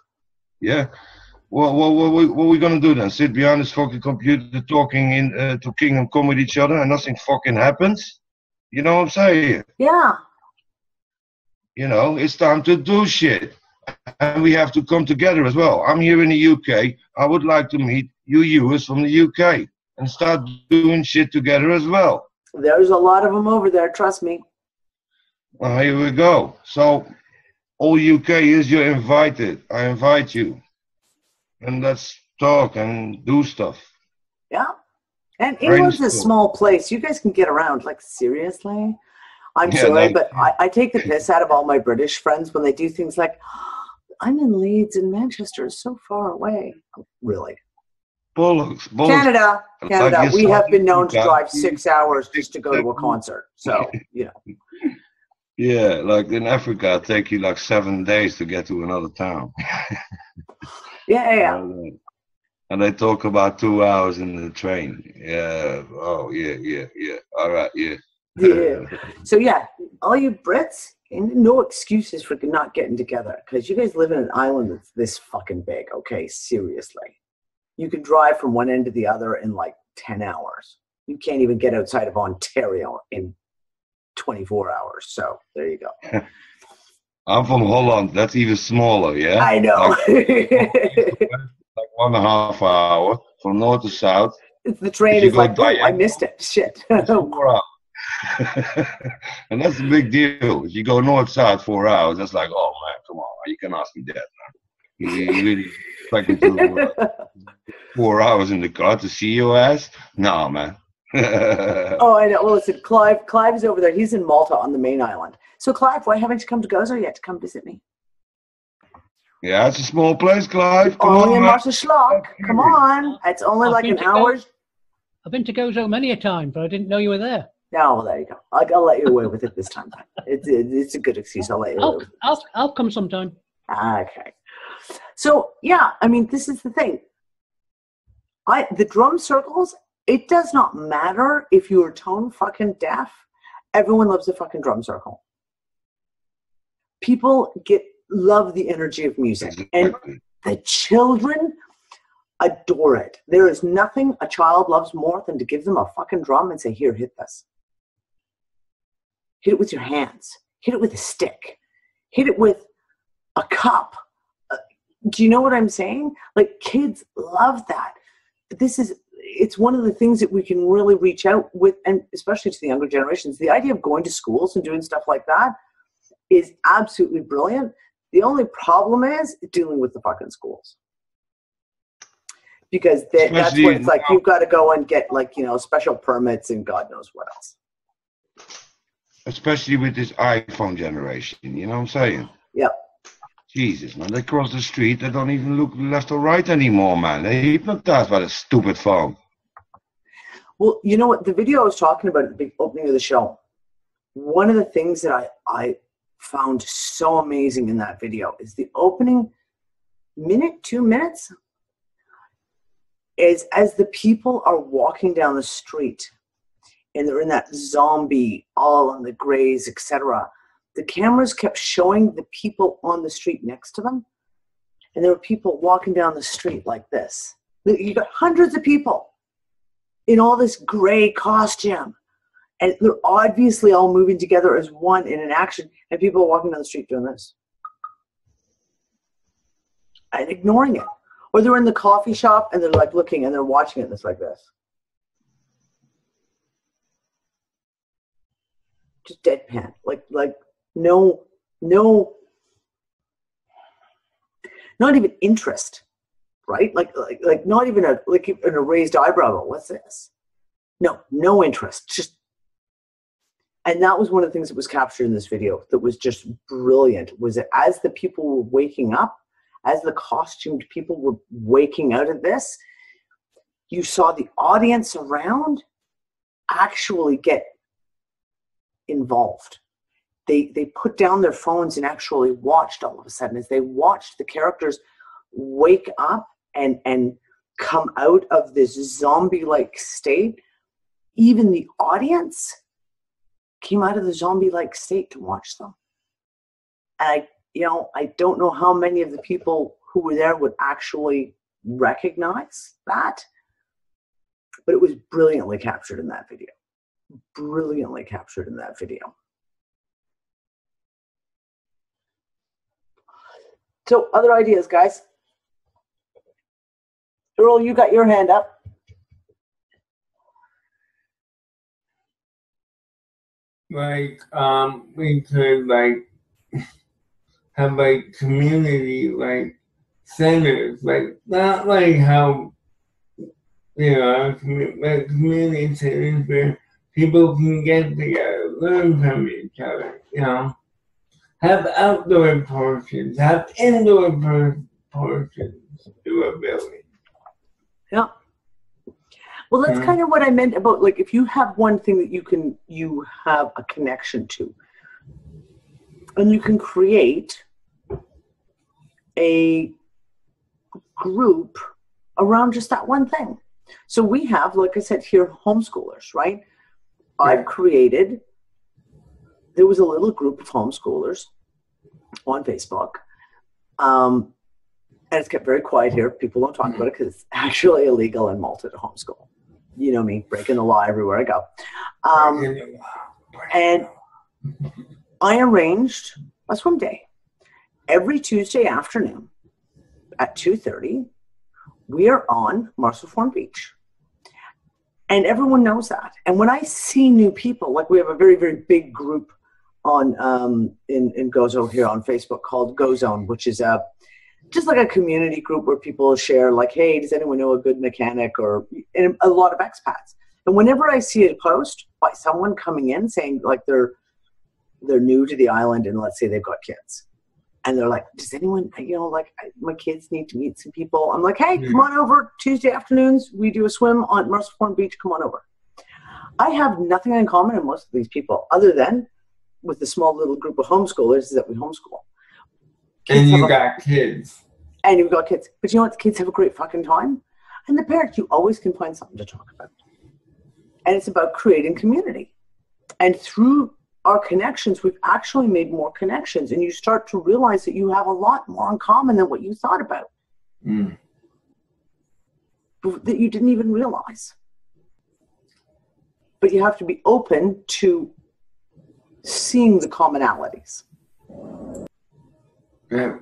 Yeah. What we gonna do then? Sit behind this fucking computer talking talking and come with each other and nothing fucking happens? You know what I'm saying? Yeah. It's time to do shit. And we have to come together as well. I'm here in the UK. I would like to meet UUers from the UK and start doing shit together as well. There's a lot of them over there, trust me. Well, here we go. So, all UKers, you're invited. I invite you. And let's talk and do stuff. Yeah. And England's a small place. You guys can get around. Like, seriously? I'm sorry, but I take the piss out of all my British friends when they do things like, I'm in Leeds and Manchester is so far away. Really? Bollocks. Canada. Like we have been known to drive 6 hours just to go to a concert. So, Yeah, like in Africa, it takes you like 7 days to get to another town. Yeah. And they talk about 2 hours in the train. Yeah. Oh, yeah. All right, yeah. Yeah. So, yeah, all you Brits, no excuses for not getting together because you guys live in an island that's this fucking big, okay? Seriously. You can drive from one end to the other in like 10 hours. You can't even get outside of Ontario in 24 hours. So, there you go. I'm from Holland. That's even smaller, yeah? I know. Like 1.5 hour from north to south. The train is like, oh, I missed it. Shit. 4 hours. And that's a big deal. If you go north-south 4 hours, that's like, oh, man, come on. You can ask me that, man. You really expect to 4 hours in the car to see your ass? No, man. Oh, I know. Well, listen, Clive is over there. He's in Malta on the main island. So, Clive, why haven't you come to Gozo yet to come visit me? Yeah, it's a small place, Clyde. Only in Marshall. Come on. It's only like an hour. I've been to Gozo many a time, but I didn't know you were there. No, well, there you go. I'll let you away with it this time. It's a good excuse. I'll let you away with it. I'll come sometime. Okay. So, yeah, I mean, this is the thing. The drum circles, it does not matter if you are tone fucking deaf. Everyone loves a fucking drum circle. People love the energy of music. And the children adore it. There is nothing a child loves more than to give them a fucking drum and say, here, hit this. Hit it with your hands. hit it with a stick, hit it with a cup. Do you know what I'm saying? Like, kids love that. It's one of the things that we can really reach out with, and especially to the younger generations. The idea of going to schools and doing stuff like that is absolutely brilliant. The only problem is dealing with the fucking schools. Because that's what it's like. You've got to go and get, like, you know, special permits and God knows what else. Especially with this iPhone generation, you know what I'm saying? Yep. Jesus, man, they cross the street, they don't even look left or right anymore, man. They hypnotized by the stupid phone. Well, you know what? The video I was talking about at the opening of the show, one of the things that I found so amazing in that video is the opening minute, 2 minutes, is as the people are walking down the street and they're in that zombie, all on the grays, etc. The cameras kept showing the people on the street next to them, and there were people walking down the street like this. You got hundreds of people in all this gray costume, and they're obviously all moving together as one in an action, and people are walking down the street doing this and ignoring it. Or they're in the coffee shop and they're like looking and they're watching it and it's like this. Just deadpan. Like no, not even interest, right? Like not even an raised eyebrow. What's this? No interest. Just, and that was one of the things that was captured in this video that was just brilliant, was that as the people were waking up, as the costumed people were waking out of this, you saw the audience around actually get involved. They put down their phones and actually watched all of a sudden. As they watched the characters wake up and come out of this zombie-like state, even the audience came out of the zombie-like state to watch them. And I don't know how many of the people who were there would actually recognize that, but it was brilliantly captured in that video. Brilliantly captured in that video. So, other ideas, guys? Earl, you got your hand up. Like, we could, like, have, like, community, like, centers, like, not like how, you know, like community centers where people can get together, learn from each other, you know. Have outdoor portions, have indoor portions to a building. Yeah. Well, that's kind of what I meant about, like, if you have one thing that you have a connection to, and you can create a group around just that one thing. So we have, like I said, here, homeschoolers, right? Yeah. I've created, there was a little group of homeschoolers on Facebook. And it's kept very quiet here. People don't talk about it because it's actually illegal in Malta to homeschool. You know me, breaking the law everywhere I go. And I arranged a swim day. Every Tuesday afternoon at 2:30, we are on Marsalforn Beach. And everyone knows that. And when I see new people, like we have a very, very big group on in Gozo here on Facebook called Go Zone, which is just like a community group where people share, like, hey, does anyone know a good mechanic, or and a lot of expats. And whenever I see a post by someone coming in saying, like, they're new to the island and let's say they've got kids, and they're like, does anyone, like, my kids need to meet some people. I'm like, hey, come on over Tuesday afternoons. We do a swim on Marsalforn Beach. Come on over. I have nothing in common with most of these people other than with the small little group of homeschoolers is that we homeschool. And you got kids. And you've got kids. But you know what? The kids have a great fucking time. And the parents, you always can find something to talk about. And it's about creating community. And through our connections, we've actually made more connections. And you start to realize that you have a lot more in common than what you thought about. That you didn't even realize. But you have to be open to seeing the commonalities. Yeah.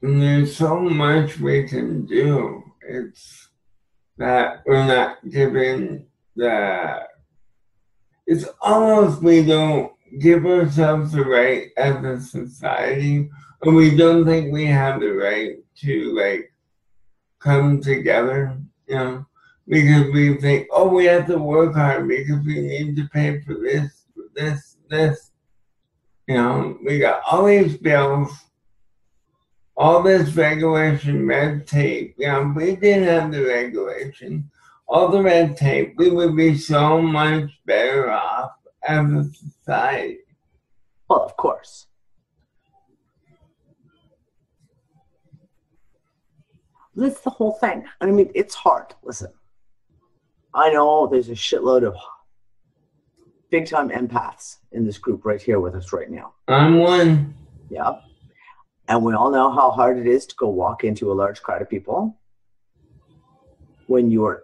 And there's so much we can do. It's that we're not given the. It's almost we don't give ourselves the right as a society, or we don't think we have the right to like come together, you know, because we think, oh, we have to work hard because we need to pay for this, this. You know, we got all these bills, all this regulation, red tape. You know, if we didn't have the regulation, all the red tape, we would be so much better off as a society. Well, of course. That's the whole thing. I mean, it's hard. Listen, I know there's a shitload of big-time empaths in this group right here with us right now. I'm one. Yeah. And we all know how hard it is to go walk into a large crowd of people when you're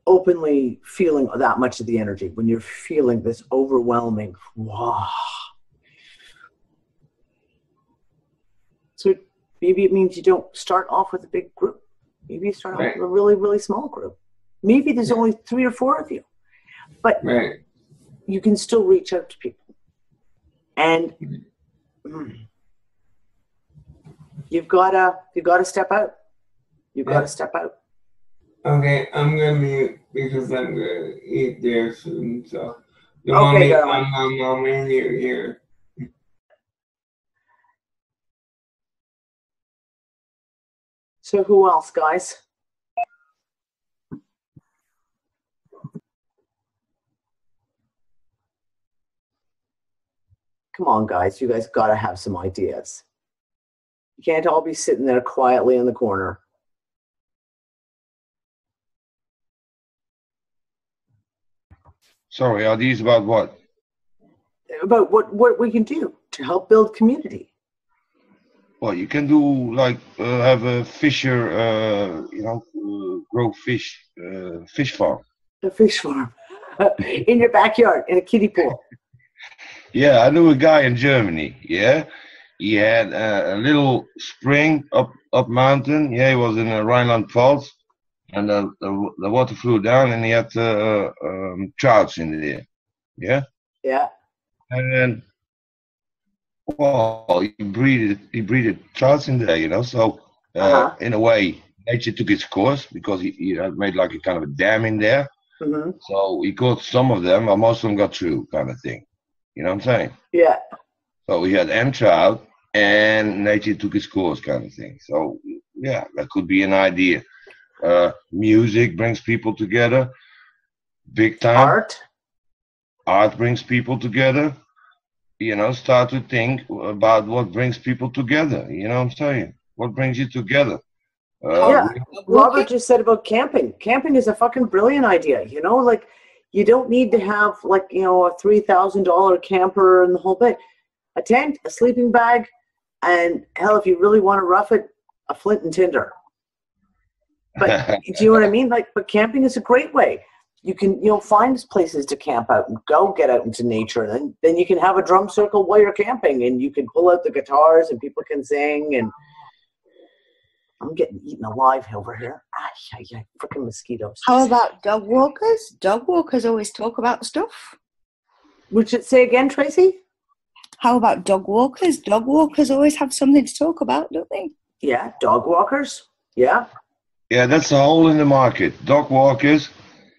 openly feeling that much of the energy, when you're feeling this overwhelming, wow. So maybe it means you don't start off with a big group. Maybe you start off with a really, really small group. Maybe there's only 3 or 4 of you. But you can still reach out to people. And you've got to step out. You've got to step out. Okay, I'm going to mute because I'm going to eat there soon. So, okay, I'm in your ear. So who else, guys? Come on, guys. You guys got to have some ideas. You can't all be sitting there quietly in the corner. Sorry, are these about what? About what we can do to help build community. Well, you can do like have a fisher, grow fish farm. A fish farm in your backyard in a kiddie pool. Yeah, I knew a guy in Germany. Yeah, he had a little spring up mountain. Yeah, he was in Rhineland-Pfalz, and the water flew down, and he had trouts in there. Yeah. Yeah. And well, he breeded trouts in there, you know. So in a way, nature took its course because he had made like a kind of a dam in there. Mm-hmm. So he caught some of them, but most of them got through, kind of thing. You know what I'm saying? Yeah. So we had M trout, and nature took its course, kind of thing. So yeah, that could be an idea. Music brings people together, big time. Art brings people together. You know, start to think about what brings people together. You know what I'm saying? What brings you together? Robert just said about camping. Camping is a fucking brilliant idea. You know, like you don't need to have like, you know, a $3,000 camper and the whole bit. A tent, a sleeping bag, and hell, if you really want to rough it, a flint and tinder. But do you know what I mean? Like, but camping is a great way. You can, you know, find places to camp out and go get out into nature. And then you can have a drum circle while you're camping, and you can pull out the guitars and people can sing. And I'm getting eaten alive over here. Freaking mosquitoes. How about dog walkers? Dog walkers always talk about stuff. Would you say again, Tracy? How about dog walkers? Dog walkers always have something to talk about, don't they? Yeah, dog walkers. Yeah. Yeah, that's a hole in the market. Dog walkers.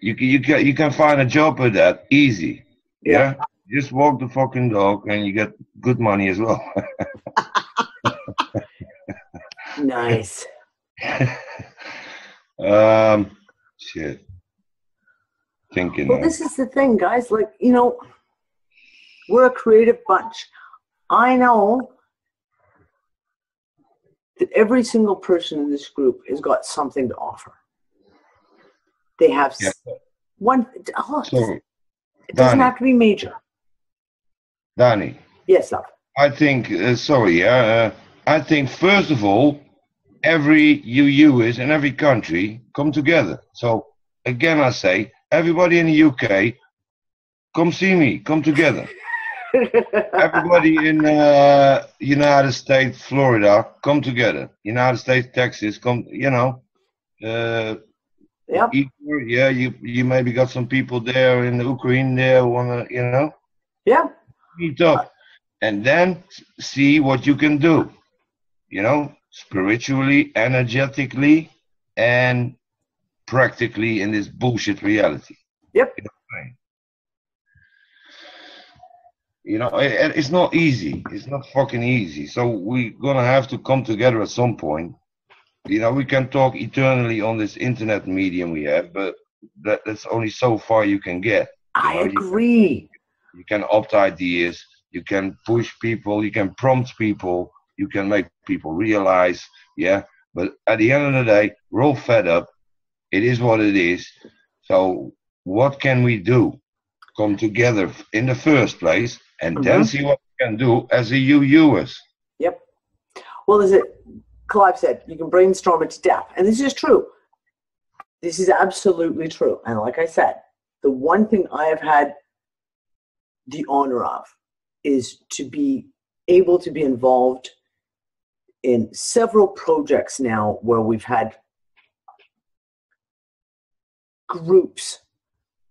You can find a job with that easy. Yeah. Just walk the fucking dog, and you get good money as well. Nice. Shit. Thinking. Well, this is the thing, guys. Like, you know, we're a creative bunch. I know that every single person in this group has got something to offer. They have one. Oh, so, it doesn't have to be major. Danny. Yes, love. I think. I think first of all, every UU is in every country come together. So again, I say everybody in the UK, come see me, come together. Everybody in United States, Florida, come together. United States, Texas, come. Yep. Yeah, you maybe got some people there in the Ukraine there wanna, Yeah. meet up, and then see what you can do. Spiritually, energetically, and practically in this bullshit reality. Yep. It's not easy. It's not fucking easy. So we're gonna have to come together at some point. We can talk eternally on this internet medium we have, but that's only so far you can get. I agree. You can opt ideas. You can push people. You can prompt people. You can make people realize. Yeah. But at the end of the day, we're all fed up. It is what it is. So what can we do? Come together in the first place, and then see what we can do as a UUers. Yep. Well, as Clyde said, you can brainstorm it to death. And this is true. This is absolutely true. And like I said, the one thing I have had the honor of is to be able to be involved in several projects now where we've had groups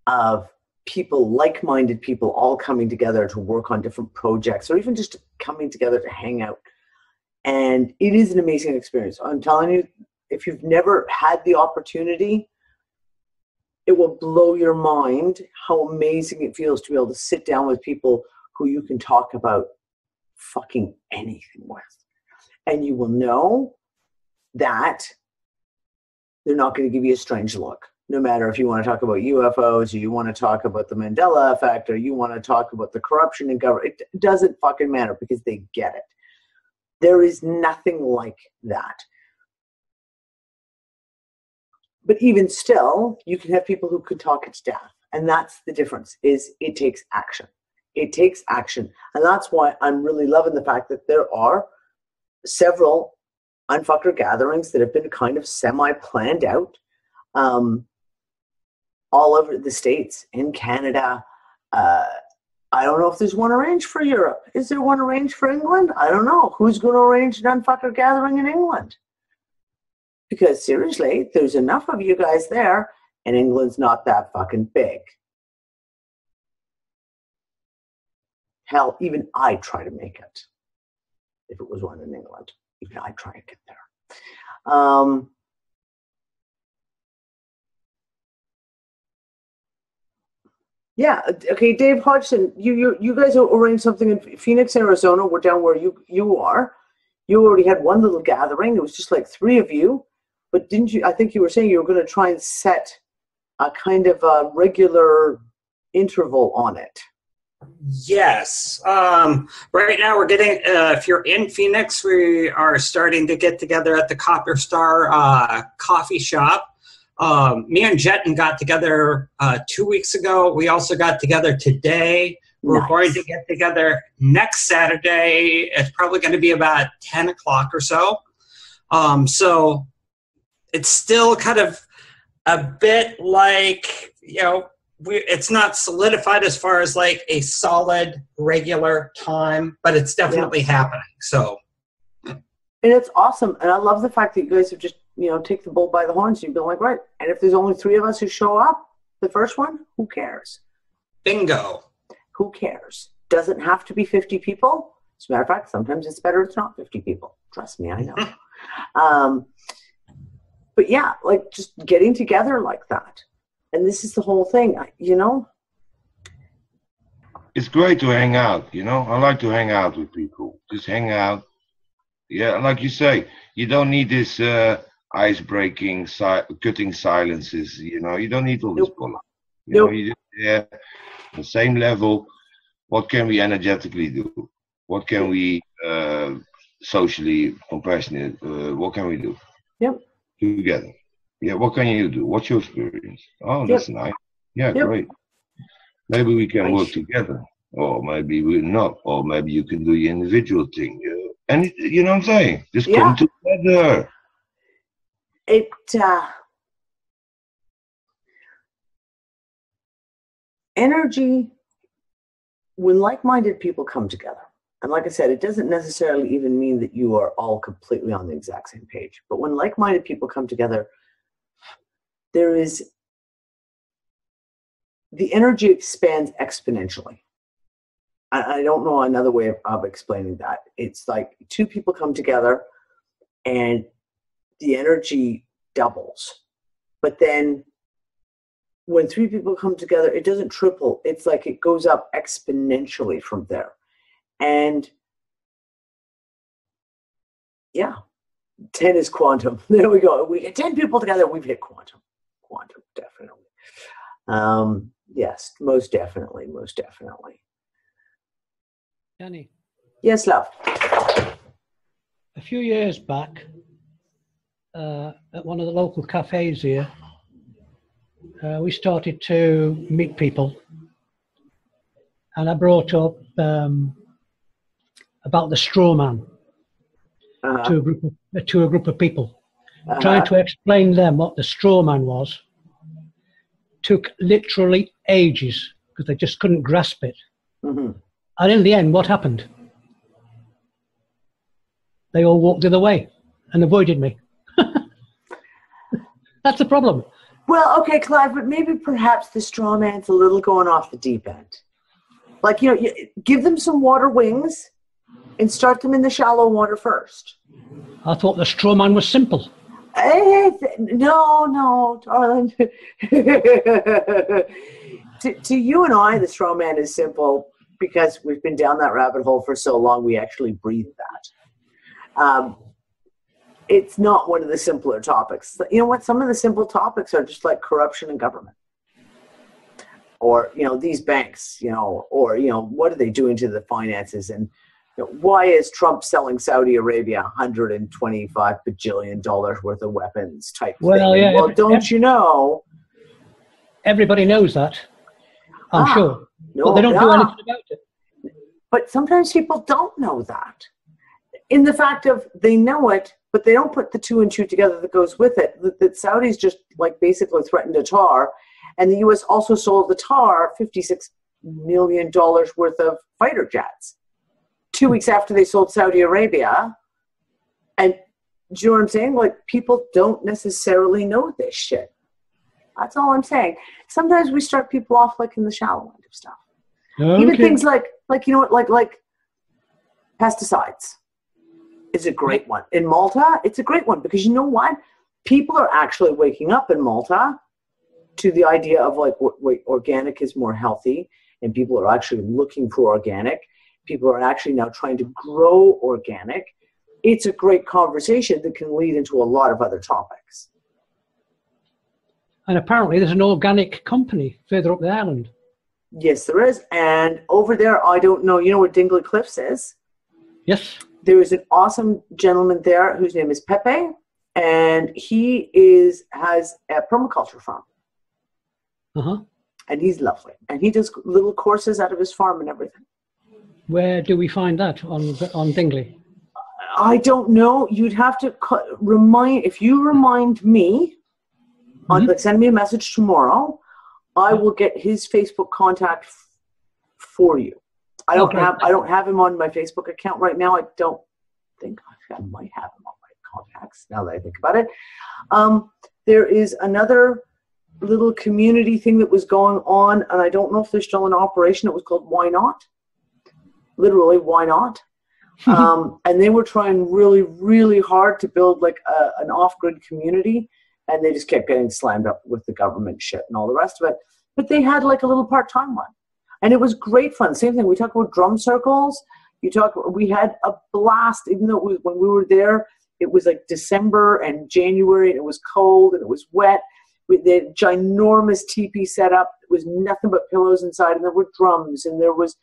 of people, like-minded people, all coming together to work on different projects, or even just coming together to hang out. And it is an amazing experience. I'm telling you, if you've never had the opportunity, it will blow your mind how amazing it feels to be able to sit down with people who you can talk about fucking anything with. And you will know that they're not going to give you a strange look. No matter if you want to talk about UFOs, or you want to talk about the Mandela effect, or you want to talk about the corruption in government, it doesn't fucking matter, because they get it. There is nothing like that. But even still, you can have people who could talk it to death. And that's the difference, is it takes action. It takes action. And that's why I'm really loving the fact that there are several Unfucker gatherings that have been kind of semi-planned out. All over the States, in Canada. I don't know if there's one arranged for Europe. Is there one arranged for England? I don't know. Who's going to arrange an Unfucker gathering in England? Because seriously, there's enough of you guys there, and England's not that fucking big. Hell, even I'd try to make it. If it was one in England, even I'd try to get there. Yeah. Okay, Dave Hodgson, you guys arranged something in Phoenix, Arizona. We're down where you are. You already had one little gathering. It was just like 3 of you. But didn't you? I think you were saying you were going to try and set a kind of a regular interval on it. Yes. Right now we're getting, if you're in Phoenix, we are starting to get together at the Copper Star coffee shop. Me and Jetton got together 2 weeks ago. We also got together today. We're going to get together next Saturday. It's probably going to be about 10 o'clock or so. So it's still kind of a bit like, it's not solidified as far as like a solid regular time, but it's definitely happening. So, and it's awesome. And I love the fact that you guys have just, take the bull by the horns. You've been like, right. And if there's only 3 of us who show up, the first one, who cares? Bingo. Who cares? Doesn't have to be 50 people. As a matter of fact, sometimes it's better it's not 50 people. Trust me, I know. But yeah, like just getting together like that. And this is the whole thing, It's great to hang out, I like to hang out with people. Just hang out. Yeah, like you say, you don't need this ice-breaking, cutting silences, you don't need all this bullshit. You just, the same level. What can we energetically do? What can we socially, compassionate, what can we do? Yep. Together. Yeah, what can you do? What's your experience? Oh, that's nice. Yeah, great. Maybe we can work together. Or maybe we're not. Or maybe you can do your individual thing. And you know what I'm saying? Just come together. energy, when like-minded people come together, and like I said, it doesn't necessarily even mean that you are all completely on the exact same page, but when like-minded people come together, there is, the energy expands exponentially. I don't know another way of explaining that. It's like two people come together and the energy doubles. But then when three people come together, it doesn't triple. It's like it goes up exponentially from there. And yeah, 10 is quantum. There we go. We get 10 people together, we've hit quantum. Quantum, definitely. Yes, most definitely, most definitely. Danny, Yes, love. a few years back, at one of the local cafes here, we started to meet people, and I brought up about the straw man to a group of people. Trying to explain them what the straw man was took literally ages because they just couldn't grasp it. Mm-hmm. And in the end, what happened? They all walked the other way and avoided me. That's the problem. Well, okay, Clyde, but maybe perhaps the straw man's a little going off the deep end. Like, you know, give them some water wings and start them in the shallow water first. I thought the straw man was simple. Hey, no, darling. To you and I, the straw man is simple because we've been down that rabbit hole for so long, we actually breathe that. It's not one of the simpler topics. You know what? Some of the simple topics are just like corruption in government. Or, you know, these banks, you know, or, you know, what are they doing to the finances? And you know, why is Trump selling Saudi Arabia $125 bajillion worth of weapons type thing? Yeah, well, don't you know? Everybody knows that, I'm sure. No, but they don't do anything about it. But sometimes people don't know that. In the fact of they know it, but they don't put the two and two together that goes with it. That Saudis just like basically threatened a tar, and the U.S. also sold the tar $56 million worth of fighter jets 2 weeks after they sold Saudi Arabia. And do you know what I'm saying? Like, people don't necessarily know this shit. That's all I'm saying. Sometimes we start people off like in the shallow end of stuff. Okay. Even things like you know what, like pesticides is a great one. In Malta, it's a great one because you know what? People are actually waking up in Malta to the idea of like, wait, organic is more healthy, and people are actually looking for organic. People are actually now trying to grow organic. It's a great conversation that can lead into a lot of other topics. And apparently there's an organic company further up the island. Yes, there is. And over there, I don't know, you know where Dingley Cliffs is? Yes. There is an awesome gentleman there whose name is Pepe, and he has a permaculture farm. Uh-huh. And he's lovely. And he does little courses out of his farm and everything. Where do we find that on Dingley? I don't know. You'd have to if you remind me, like send me a message tomorrow, I will get his Facebook contact for you. I don't have him on my Facebook account right now. I don't think I might have him on my contacts now that I think about it. There is another little community thing that was going on, and I don't know if they're still in operation. It was called Why Not? Literally, Why Not? And they were trying really, really hard to build like an off-grid community, and they just kept getting slammed up with the government shit and all the rest of it. But they had like a little part-time one. And it was great fun. Same thing. We talk about drum circles. We had a blast, even though when we were there, it was like December and January, and it was cold and it was wet. With the ginormous teepee set up, it was nothing but pillows inside, and there were drums, and there was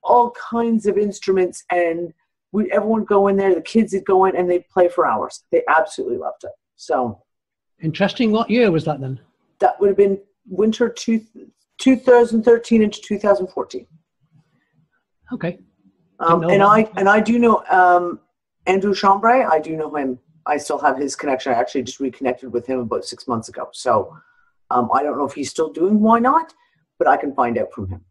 all kinds of instruments, and everyone would go in there. The kids would go in, and they'd play for hours. They absolutely loved it. So interesting. What year was that then? That would have been winter 2013 into 2014. Okay. And I do know Andrew Chambray. I do know him. I still have his connection. I actually just reconnected with him about 6 months ago. So I don't know if he's still doing Why Not, but I can find out from him.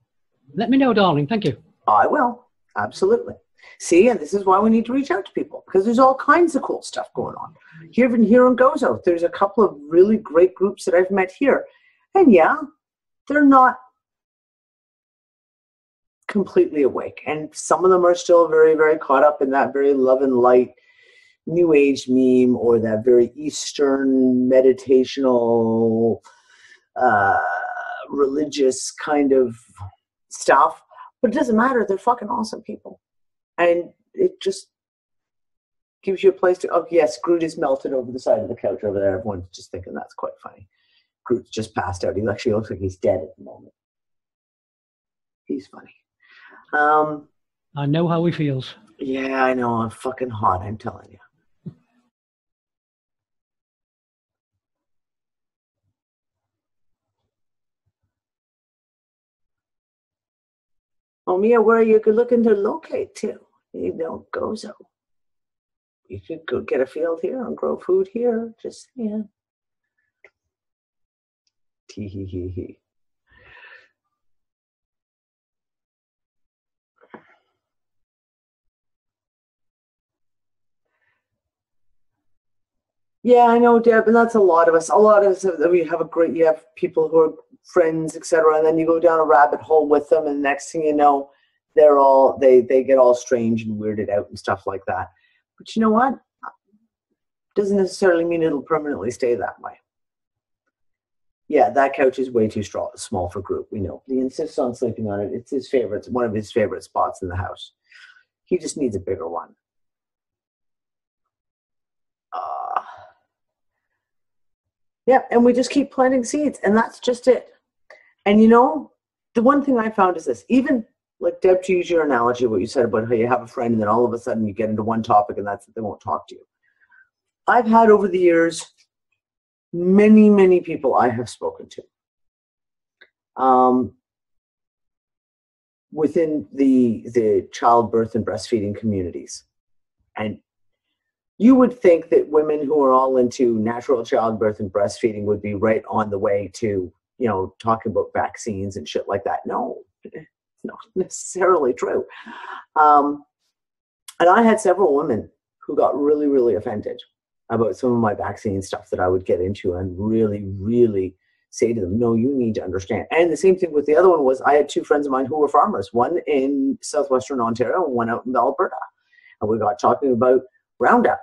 Let me know, darling. Thank you. I will. Absolutely. See, and this is why we need to reach out to people, because there's all kinds of cool stuff going on. Even here in Gozo, there's a couple of really great groups that I've met here. And yeah, they're not completely awake. And some of them are still very, very caught up in that very love and light New Age meme, or that very Eastern meditational, religious kind of stuff. But it doesn't matter. They're fucking awesome people. And it just gives you a place to, oh yes, Groot is melted over the side of the couch over there. Everyone's just thinking that's quite funny. Groot's just passed out. He actually looks like he's dead at the moment. He's funny. I know how he feels. Yeah, I know. I'm fucking hot, I'm telling you. Oh, Mia, where are you looking to locate to? You don't go so. You could go get a field here and grow food here. Just, yeah. Tee hee hee hee. Yeah, I know, Deb, and that's a lot of us. A lot of us, we have you have people who are friends, etc., and then you go down a rabbit hole with them, and the next thing you know, they get all strange and weirded out and stuff like that. But you know what? Doesn't necessarily mean it'll permanently stay that way. Yeah, that couch is way too small for Groot. We know. He insists on sleeping on it. It's his favorite, one of his favorite spots in the house. He just needs a bigger one. Yeah, and we just keep planting seeds, and that's just it. And you know, the one thing I found is this, even like Deb, to use your analogy, what you said about how you have a friend and then all of a sudden you get into one topic and that's it, they won't talk to you. I've had over the years many, many people I have spoken to within the childbirth and breastfeeding communities. And you would think that women who are all into natural childbirth and breastfeeding would be right on the way to, you know, talking about vaccines and shit like that. No, it's not necessarily true. And I had several women who got really, really offended about some of my vaccine stuff that I would get into and really, really say to them, no, you need to understand. And the same thing with the other one was I had two friends of mine who were farmers, one in southwestern Ontario and one out in Alberta. And we got talking about Roundup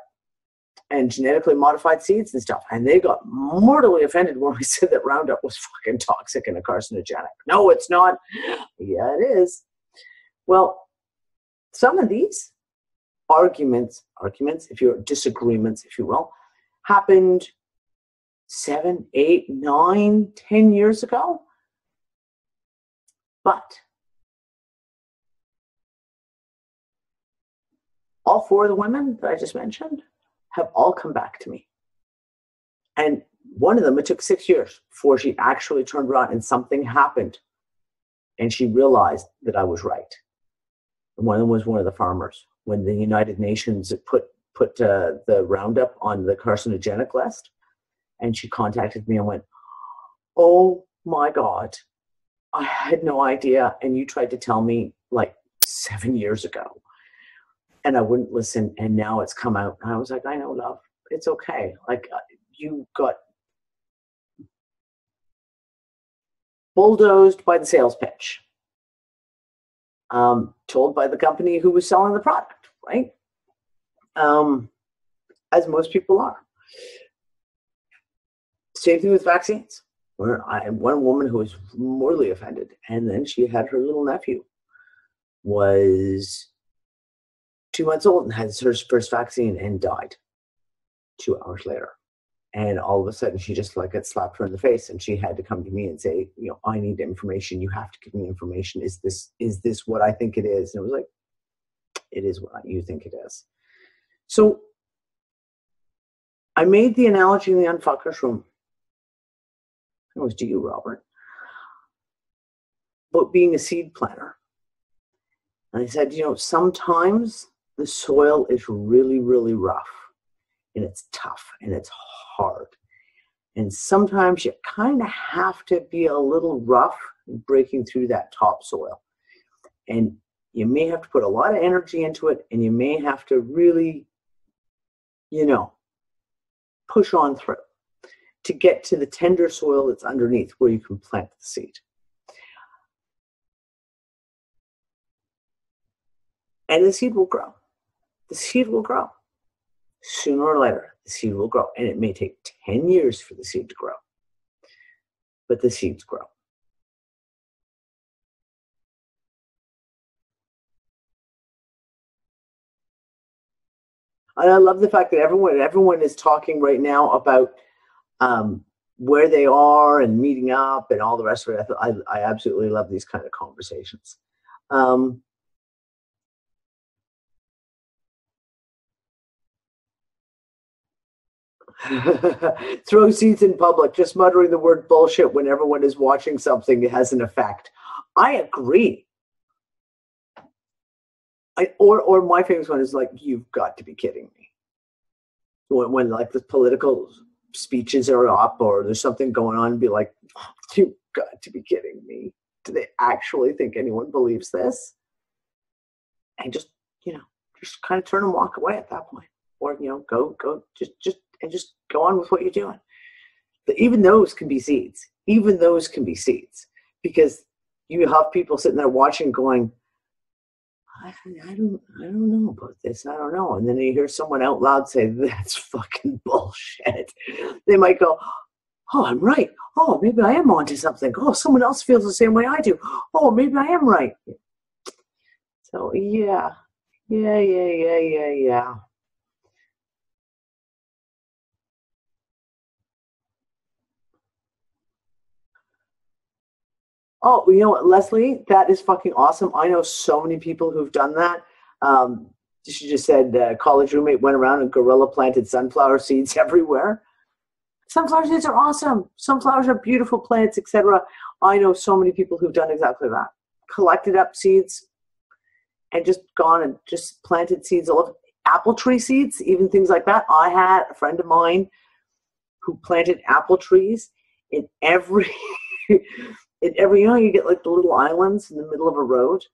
and genetically modified seeds and stuff. And they got mortally offended when we said that Roundup was fucking toxic and a carcinogenic. No, it's not. Yeah, it is. Well, some of these arguments, if you're disagreements, if you will, happened 7, 8, 9, 10 years ago. But all four of the women that I just mentioned have all come back to me. And one of them, it took 6 years before she actually turned around and something happened. And she realized that I was right. And one of them was one of the farmers. When the United Nations put the Roundup on the carcinogenic list, and she contacted me and went, oh my God, I had no idea. And you tried to tell me like 7 years ago. And I wouldn't listen, and now it's come out. And I was like, I know, love. It's okay. Like, you got bulldozed by the sales pitch. Told by the company who was selling the product, right? As most people are. Same thing with vaccines. Where I had one woman who was mortally offended, and then she had her little nephew was 2 months old and had her first vaccine and died 2 hours later. And all of a sudden she just like got slapped her in the face, and she had to come to me and say, you know, I need information. You have to give me information. Is this what I think it is? And it was like, it is what you think it is. So I made the analogy in the Unfuckers room. It was to you, Robert, about being a seed planter. And I said, you know, sometimes the soil is really, really rough, and it's tough, and it's hard. And sometimes you kind of have to be a little rough breaking through that topsoil. And you may have to put a lot of energy into it, and you may have to really, push on through to get to the tender soil that's underneath where you can plant the seed. And the seed will grow. The seed will grow. Sooner or later, the seed will grow. And it may take 10 years for the seed to grow. But the seeds grow. And I love the fact that everyone is talking right now about where they are and meeting up and all the rest of it. I absolutely love these kind of conversations. Throw seeds in public. Just muttering the word bullshit when everyone is watching something has an effect. I agree. Or my famous one is like, you've got to be kidding me. When like the political speeches are up or there's something going on, be like, you've got to be kidding me. Do they actually think anyone believes this? And just kind of turn and walk away at that point. Or, go, just go on with what you're doing. But even those can be seeds. Even those can be seeds. Because you have people sitting there watching going, I don't know about this. I don't know. And then you hear someone out loud say, that's fucking bullshit. They might go, oh, I'm right. Oh, maybe I am onto something. Oh, someone else feels the same way I do. Oh, maybe I am right. So, yeah. Oh, you know what, Leslie? That is fucking awesome. I know so many people who've done that. She just said college roommate went around and gorilla planted sunflower seeds everywhere. Sunflower seeds are awesome. Sunflowers are beautiful plants, etc. I know so many people who've done exactly that. Collected up seeds and just gone and just planted seeds all over. Apple tree seeds, even things like that. I had a friend of mine who planted apple trees in every... you get like the little islands in the middle of a road,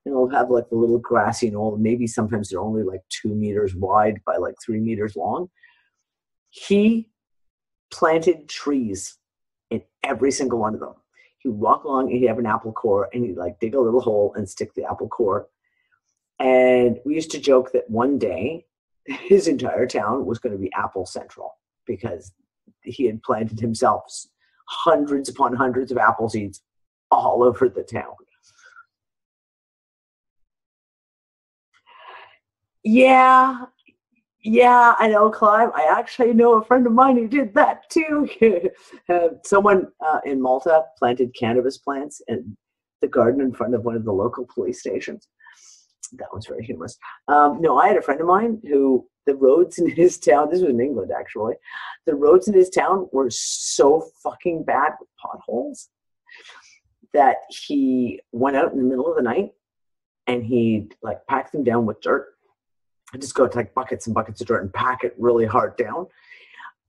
and it'll have like the little grassy knoll. Maybe sometimes they're only like 2 meters wide by like 3 meters long. He planted trees in every single one of them. He'd walk along and he'd have an apple core, and he'd like dig a little hole and stick the apple core. And we used to joke that one day his entire town was going to be Apple Central because he had planted himself hundreds upon hundreds of apple seeds all over the town. Yeah, I know, Clyde. I actually know a friend of mine who did that too. Someone in Malta planted cannabis plants in the garden in front of one of the local police stations. That was very humorous. No, I had a friend of mine who the roads in his town, this was in England actually, the roads in his town were so fucking bad with potholes that he went out in the middle of the night and he'd like pack them down with dirt. I'd just go to like buckets and buckets of dirt and pack it really hard down.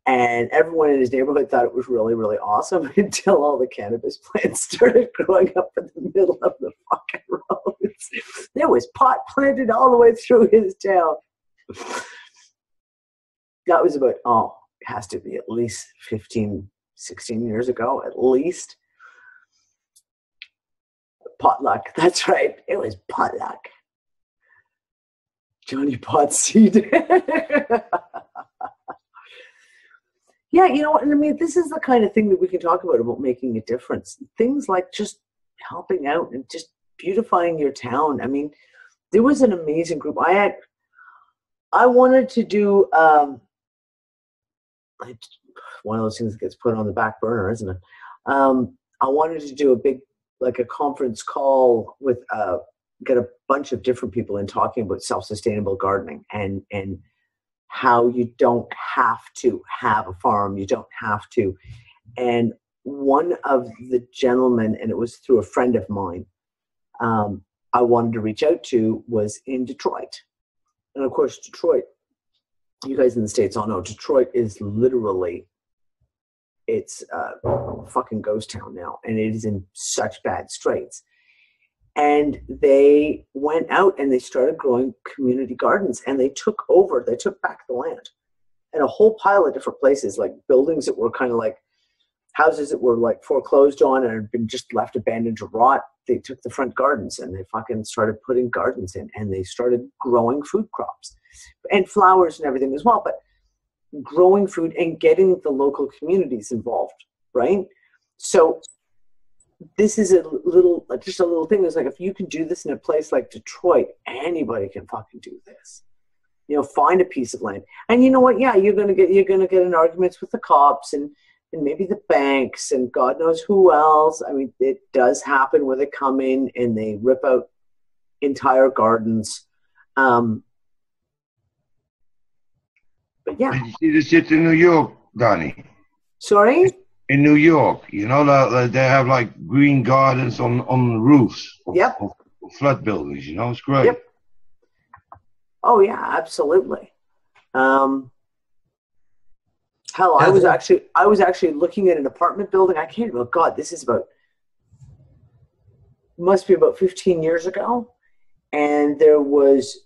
And everyone in his neighborhood thought it was really, really awesome until all the cannabis plants started growing up in the middle of the fucking roads. There was pot planted all the way through his town. That was about, it has to be at least 15, 16 years ago, at least. Potluck, that's right. It was potluck. Johnny Potseed. Yeah, you know what? I mean, this is the kind of thing that we can talk about making a difference. Things like just helping out and just beautifying your town. I mean, there was an amazing group. I wanted to do one of those things that gets put on the back burner, isn't it? I wanted to do a conference call with get a bunch of different people in talking about self-sustainable gardening and how you don't have to have a farm. You don't have to. And one of the gentlemen, and it was through a friend of mine, I wanted to reach out to was in Detroit. And of course, Detroit, you guys in the States all know, Detroit is literally it's a fucking ghost town now, and it is in such bad straits. And they went out and they started growing community gardens, and they took back the land, and a whole pile of different places, like buildings that were kind of like houses that were like foreclosed on and had been just left abandoned to rot. They took the front gardens and they fucking started putting gardens in, and they started growing food crops and flowers and everything as well, but growing food and getting the local communities involved, right? So this is just a little thing. It's like, if you can do this in a place like Detroit, anybody can fucking do this. You know, find a piece of land. And you know what? Yeah, you're gonna get in arguments with the cops and maybe the banks and God knows who else. I mean, it does happen where they come in and they rip out entire gardens. But yeah. Did you see the shit in New York, Donnie? Sorry? In New York, you know, they have like green gardens on roofs of flat buildings, you know, it's great. Yep. Oh yeah, absolutely. Hell, I was actually looking at an apartment building. I can't remember. God, this is must be about 15 years ago. And there was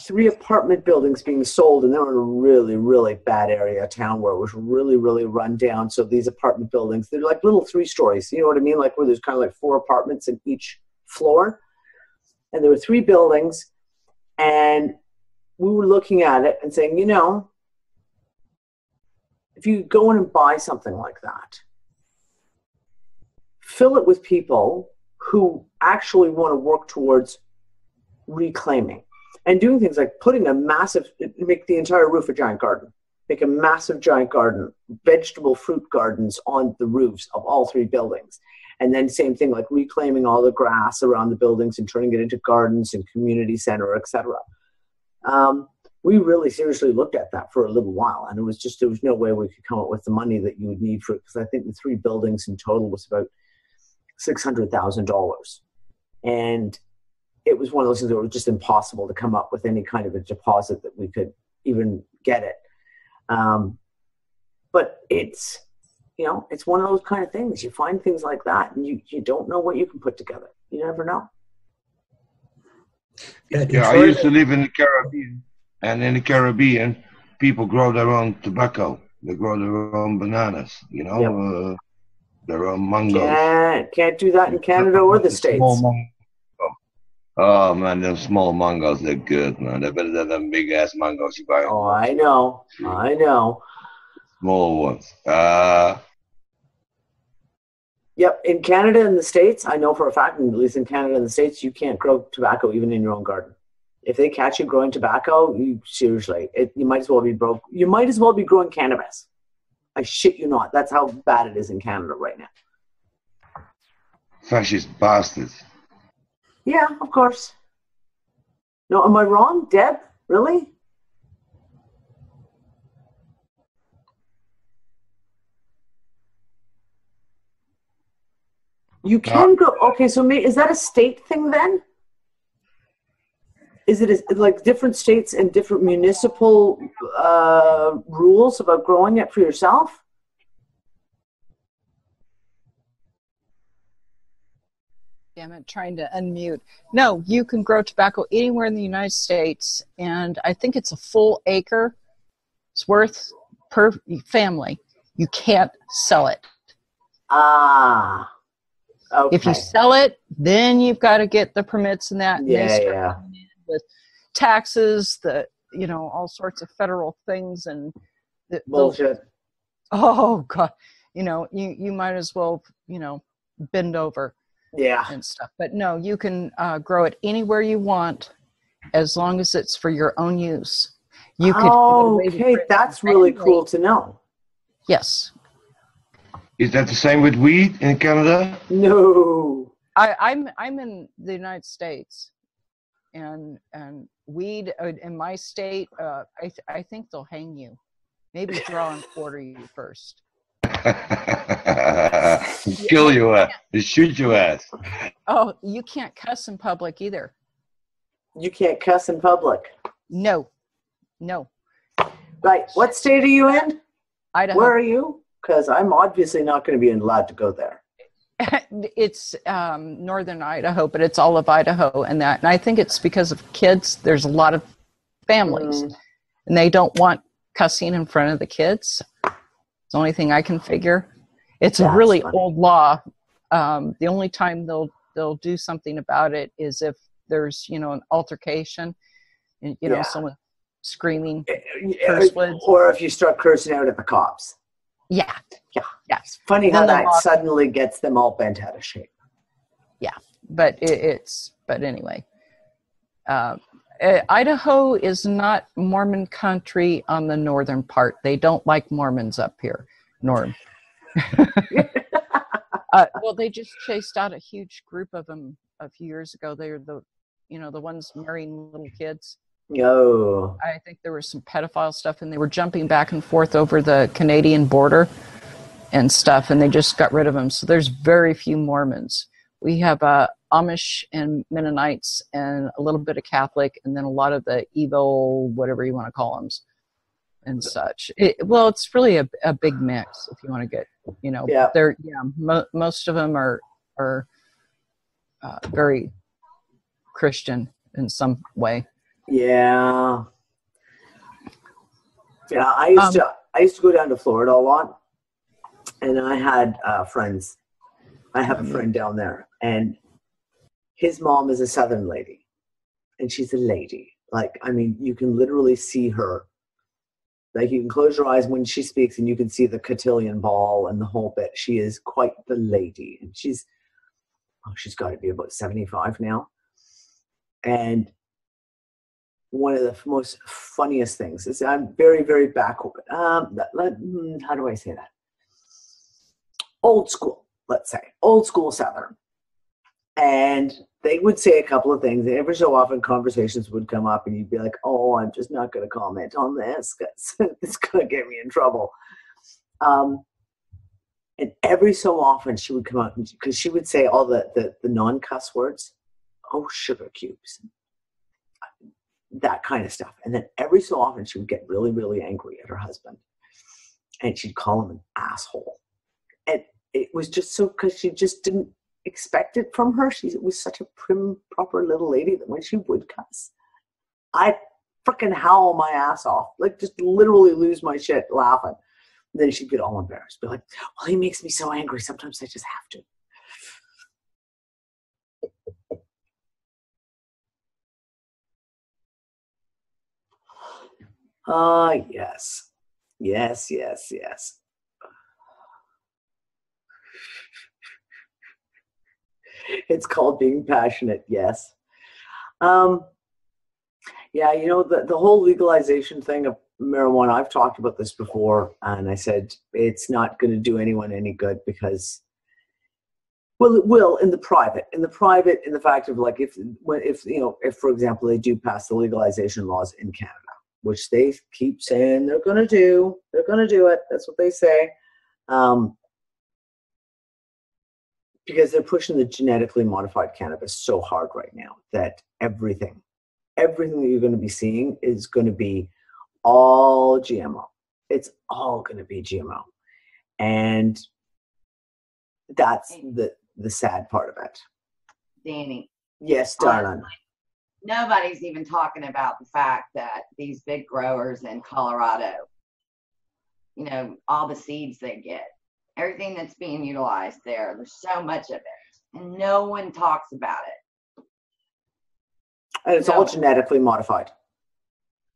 3 apartment buildings being sold, and they were in a really, really bad area of town where it was really, really run down. So these apartment buildings, they're like little 3 stories. You know what I mean? Like where there's kind of like 4 apartments in each floor. And there were 3 buildings, and we were looking at it and saying, you know, if you go in and buy something like that, fill it with people who actually want to work towards reclaiming and doing things like make the entire roof a giant garden, make a massive giant garden, vegetable fruit gardens on the roofs of all 3 buildings. And then same thing, like reclaiming all the grass around the buildings and turning it into gardens and community center, etc. We really seriously looked at that for a little while, and there was no way we could come up with the money that you would need for it, because I think the 3 buildings in total was about $600,000. And it was one of those things that was just impossible to come up with any kind of a deposit that we could even get it. But it's, you know, it's one of those kind of things. You find things like that, and you don't know what you can put together. You never know. Yeah, I used to live in the Caribbean. And in the Caribbean, people grow their own tobacco. They grow their own bananas, you know, their own mangoes. Can't do that in Canada or the States. Oh, man, them small mangoes, they're good, man. They're better than them big-ass mangoes you buy. Oh, I know. Small ones. Yep, in Canada and the States, I know for a fact, at least in Canada and the States, you can't grow tobacco even in your own garden. If they catch you growing tobacco, you might as well be broke. You might as well be growing cannabis. I shit you not. That's how bad it is in Canada right now. Fascist bastards. Yeah, of course. No, am I wrong, Deb? Really? You can go. Okay, so is that a state thing then? Is it like different states and different municipal rules about growing it for yourself? Damn it, trying to unmute. No, you can grow tobacco anywhere in the United States, and I think it's a full acre. It's worth per family. You can't sell it. Ah. Okay. If you sell it, then you've got to get the permits and that. Yeah. With taxes, all sorts of federal things and bullshit. Oh God, you might as well bend over. Yeah. And stuff. But no, you can grow it anywhere you want, as long as it's for your own use. You could. Okay, that's really cool to know. Yes. Is that the same with weed in Canada? No. I'm in the United States. And weed in my state, I think they'll hang you. Maybe draw and quarter you first. Kill your ass. Shoot your ass. Oh, you can't cuss in public either. You can't cuss in public? No. Right. What state are you in? Idaho. Where are you? Because I'm obviously not going to be allowed to go there. It's northern Idaho, but it's all of Idaho, and I think it's because of kids. There's a lot of families, and they don't want cussing in front of the kids. It's the only thing I can figure. It's a really old law. The only time they'll do something about it is if there's an altercation, and someone screaming curse words, or if you start cursing out at the cops. Yeah. It's funny how that suddenly gets them all bent out of shape. Yeah, but but anyway, Idaho is not Mormon country on the northern part. They don't like Mormons up here, Norm. Well, they just chased out a huge group of them a few years ago. They were the ones marrying little kids. Oh. I think there was some pedophile stuff, and they were jumping back and forth over the Canadian border and stuff, and they just got rid of them. So there's very few Mormons. We have Amish and Mennonites and a little bit of Catholic, and then a lot of the evil, whatever you want to call them, and such. It's really a big mix, if you want to get, most of them are very Christian in some way. Yeah. I used to go down to Florida a lot, and I had friends. I have a friend down there, and his mom is a Southern lady, and she's a lady. Like, I mean, you can literally see her. Like, you can close your eyes when she speaks, and you can see the cotillion ball and the whole bit. She is quite the lady, and she's got to be about 75 now. And one of the most funniest things is I'm very, very backward. How do I say that? Old school, let's say. Old school Southern. And they would say a couple of things. Every so often conversations would come up, and you'd be like, oh, I'm just not going to comment on this because it's going to get me in trouble. And every so often she would come out, because she would say all the non-cuss words. Oh, sugar cubes. That kind of stuff. And then every so often she would get really, really angry at her husband, and she'd call him an asshole. And it was just so, because she just didn't expect it from her. She was such a prim, proper little lady that when she would cuss, I'd freaking howl my ass off, like just literally lose my shit laughing. And then she'd get all embarrassed, be like, well, he makes me so angry, sometimes I just have to. Yes. Yes. It's called being passionate, yes. Yeah, the whole legalization thing of marijuana, I've talked about this before, and I said it's not going to do anyone any good because, well, it will in the private, in the fact of, like, if for example, they do pass the legalization laws in Canada, which they keep saying they're going to do it. That's what they say. Because they're pushing the genetically modified cannabis so hard right now that everything that you're going to be seeing is going to be all GMO. It's all going to be GMO. And that's the sad part of it. Danny. Yes, darling. Nobody's even talking about the fact that these big growers in Colorado, all the seeds they get, everything that's being utilized there's so much of it, and no one talks about it. And it's all genetically modified.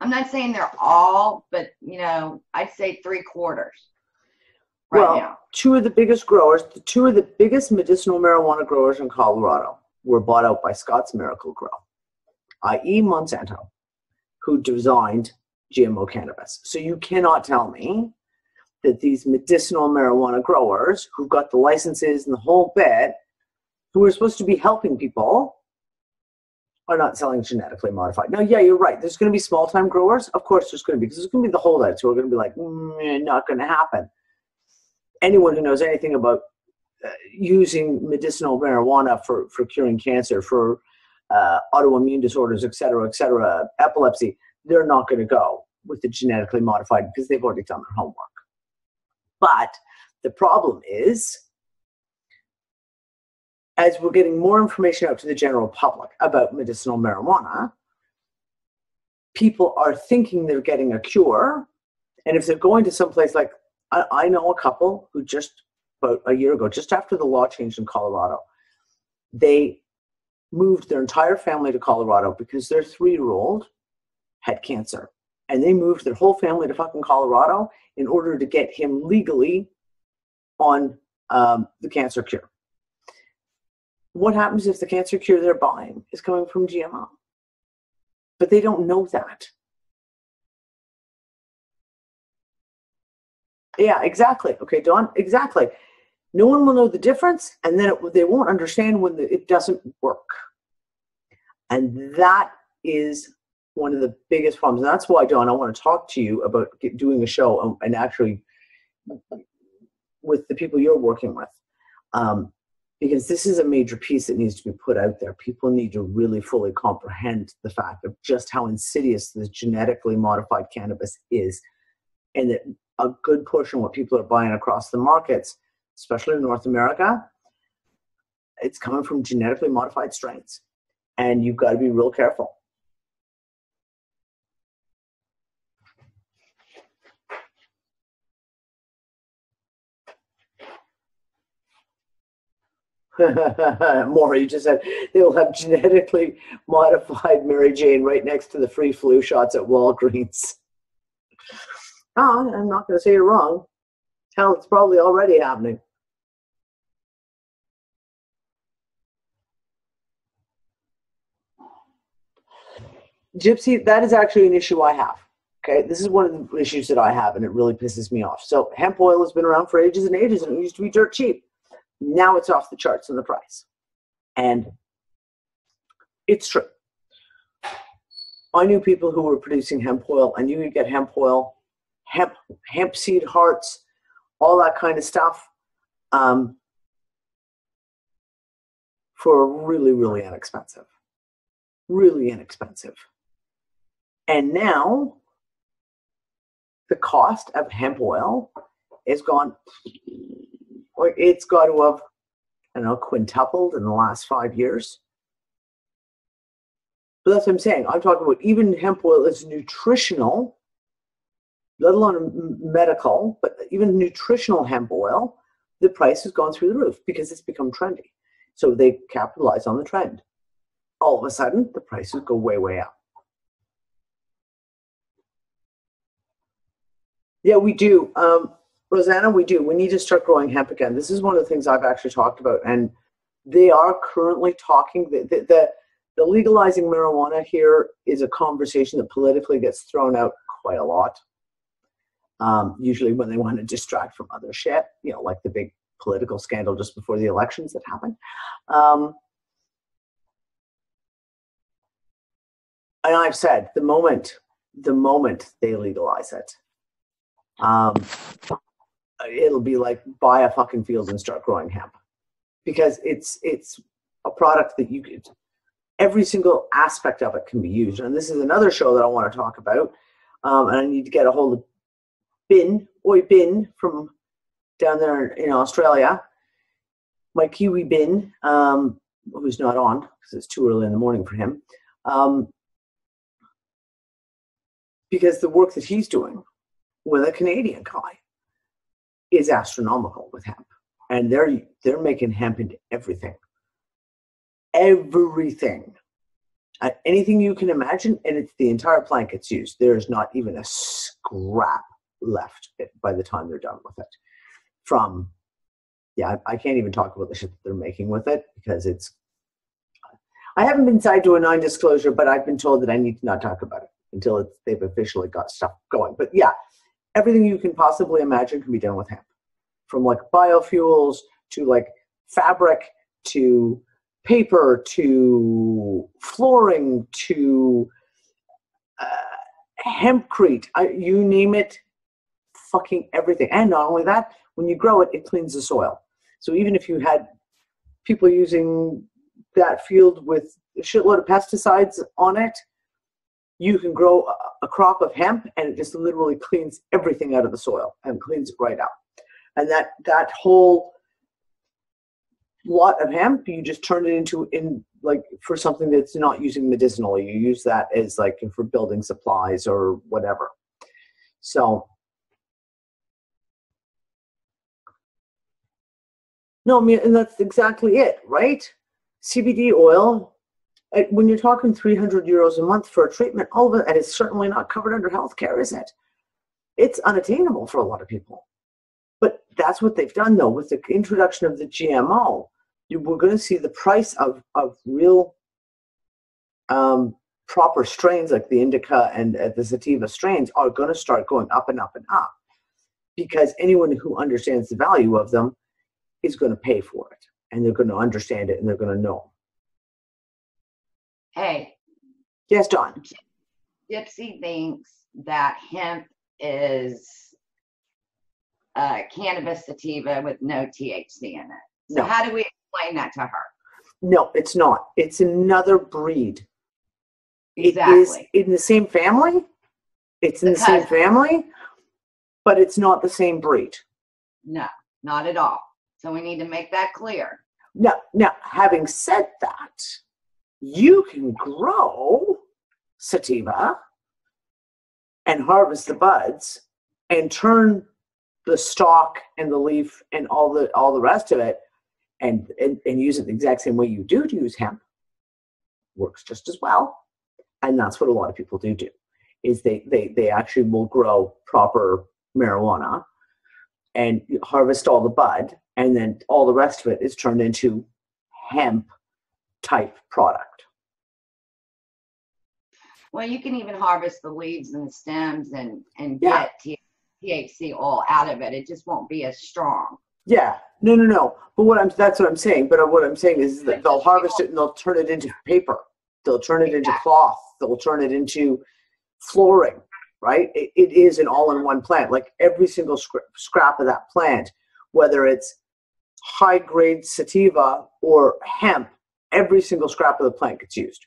I'm not saying they're all, but I'd say 3/4 now. Two of the biggest medicinal marijuana growers in Colorado were bought out by Scott's Miracle-Gro, i.e. Monsanto, who designed GMO cannabis. So you cannot tell me that these medicinal marijuana growers who've got the licenses and the whole bit, who are supposed to be helping people, are not selling genetically modified. Now, yeah, you're right. There's going to be small-time growers. Of course there's going to be, because there's going to be the holdouts who are going to be like, not going to happen. Anyone who knows anything about using medicinal marijuana for curing cancer, for autoimmune disorders, et cetera, epilepsy, they're not going to go with the genetically modified because they've already done their homework. But The problem is, as we're getting more information out to the general public about medicinal marijuana, people are thinking they're getting a cure. And if they're going to someplace like, I know a couple who just about a year ago, just after the law changed in Colorado, they moved their entire family to Colorado because their 3-year-old had cancer. And they moved their whole family to fucking Colorado in order to get him legally on the cancer cure. What happens if the cancer cure they're buying is coming from GMO? But they don't know that. Yeah, exactly. Okay, Dawn, exactly. No one will know the difference, and then they won't understand when it doesn't work. And that is one of the biggest problems. And that's why, Dawn, I want to talk to you about doing a show and actually with the people you're working with. Because this is a major piece that needs to be put out there. People need to really fully comprehend the fact of just how insidious the genetically modified cannabis is, and that a good portion of what people are buying across the markets, especially in North America, it's coming from genetically modified strains. And you've got to be real careful. Maury just said they will have genetically modified Mary Jane right next to the free flu shots at Walgreens. Oh, I'm not going to say you're wrong. Hell, it's probably already happening. Gypsy, that is actually an issue I have. Okay, this is one of the issues that I have, and it really pisses me off. So hemp oil has been around for ages and ages, and it used to be dirt cheap. Now it's off the charts in the price. And it's true. I knew people who were producing hemp oil, and you could get hemp oil, hemp seed hearts, all that kind of stuff for really, really inexpensive. Really inexpensive. And now the cost of hemp oil is gone, or it's got to have, I don't know, quintupled in the last 5 years. But that's what I'm saying. I'm talking about even hemp oil is nutritional, let alone medical, but even nutritional hemp oil, the price has gone through the roof because it's become trendy. So they capitalize on the trend. All of a sudden, the prices go way, way up. Yeah, we do. Rosanna, we do. We need to start growing hemp again. This is one of the things I've actually talked about. And they are currently talking, the legalizing marijuana here is a conversation that politically gets thrown out quite a lot. Usually when they want to distract from other shit, you know, like the big political scandal just before the elections that happened. And I've said, the moment they legalize it, it'll be like buy a fucking field and start growing hemp, because it's a product that you could, every single aspect of it can be used. And this is another show that I want to talk about. And I need to get a hold of Bin from down there in Australia, my Kiwi Bin, who's not on because it's too early in the morning for him. Because the work that he's doing with a Canadian guy is astronomical with hemp. And they're making hemp into everything. Everything. Anything you can imagine, and it's the entire plant gets used. There's not even a scrap left by the time they're done with it. I can't even talk about the shit that they're making with it because I haven't been signed to a non-disclosure, but I've been told that I need to not talk about it until they've officially got stuff going. But yeah, everything you can possibly imagine can be done with hemp, from like biofuels to like fabric to paper to flooring to hempcrete, you name it, fucking everything. And not only that, when you grow it, it cleans the soil. So even if you had people using that field with a shitload of pesticides on it, you can grow a crop of hemp and it just literally cleans everything out of the soil and cleans it right out. And that whole lot of hemp, you just turn it into like for something that's not using medicinally. You use that as like for building supplies or whatever. So no, I mean, and that's exactly it, right? CBD oil, when you're talking 300 euros a month for a treatment, all of it, and it's certainly not covered under healthcare, is it? It's unattainable for a lot of people. But that's what they've done, though, with the introduction of the GMO. We're going to see the price of real proper strains like the indica and the sativa strains are going to start going up and up and up, because anyone who understands the value of them is going to pay for it, and they're going to understand it, and they're going to know. Hey. Yes, Dawn. Gypsy thinks that hemp is cannabis sativa with no THC in it. So how do we explain that to her? No, it's not. It's another breed. Exactly. It is in the same family. It's in the same family, but it's not the same breed. No, not at all. So we need to make that clear. Now, having said that, you can grow sativa and harvest the buds and turn the stalk and the leaf and all the rest of it and use it the exact same way you do to use hemp. Works just as well. And that's what a lot of people do, is they actually will grow proper marijuana and harvest all the bud, and then all the rest of it is turned into hemp type product. Well, you can even harvest the leaves and the stems and get THC oil out of it. It just won't be as strong. Yeah, no. But that's what I'm saying. But what I'm saying is that they'll harvest it and they'll turn it into paper. They'll turn it into cloth. They'll turn it into flooring, right? It is an all-in-one plant. Like every single scrap of that plant, whether it's high-grade sativa or hemp, every single scrap of the plant gets used.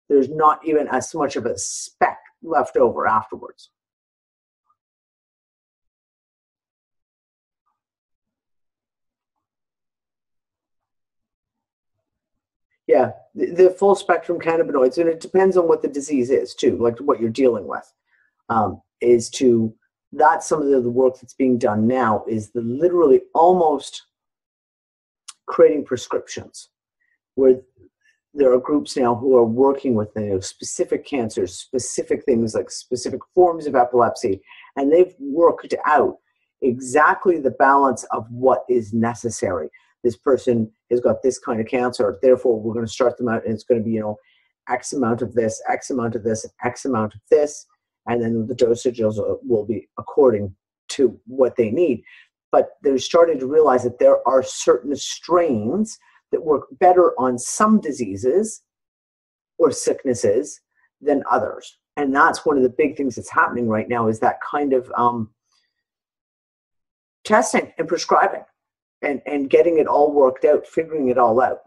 There's not even as much of a speck left over afterwards. Yeah, the full spectrum cannabinoids, and it depends on what the disease is too, like what you're dealing with. That's some of the work that's being done now, is literally almost creating prescriptions, where there are groups now who are working with specific cancers, specific things like specific forms of epilepsy, and they've worked out exactly the balance of what is necessary. This person has got this kind of cancer, therefore we're going to start them out and it's going to be, X amount of this, X amount of this, X amount of this, and then the dosages will be according to what they need. But they're starting to realize that there are certain strains that work better on some diseases or sicknesses than others. And that's one of the big things that's happening right now, is that kind of testing and prescribing. And getting it all worked out, figuring it all out.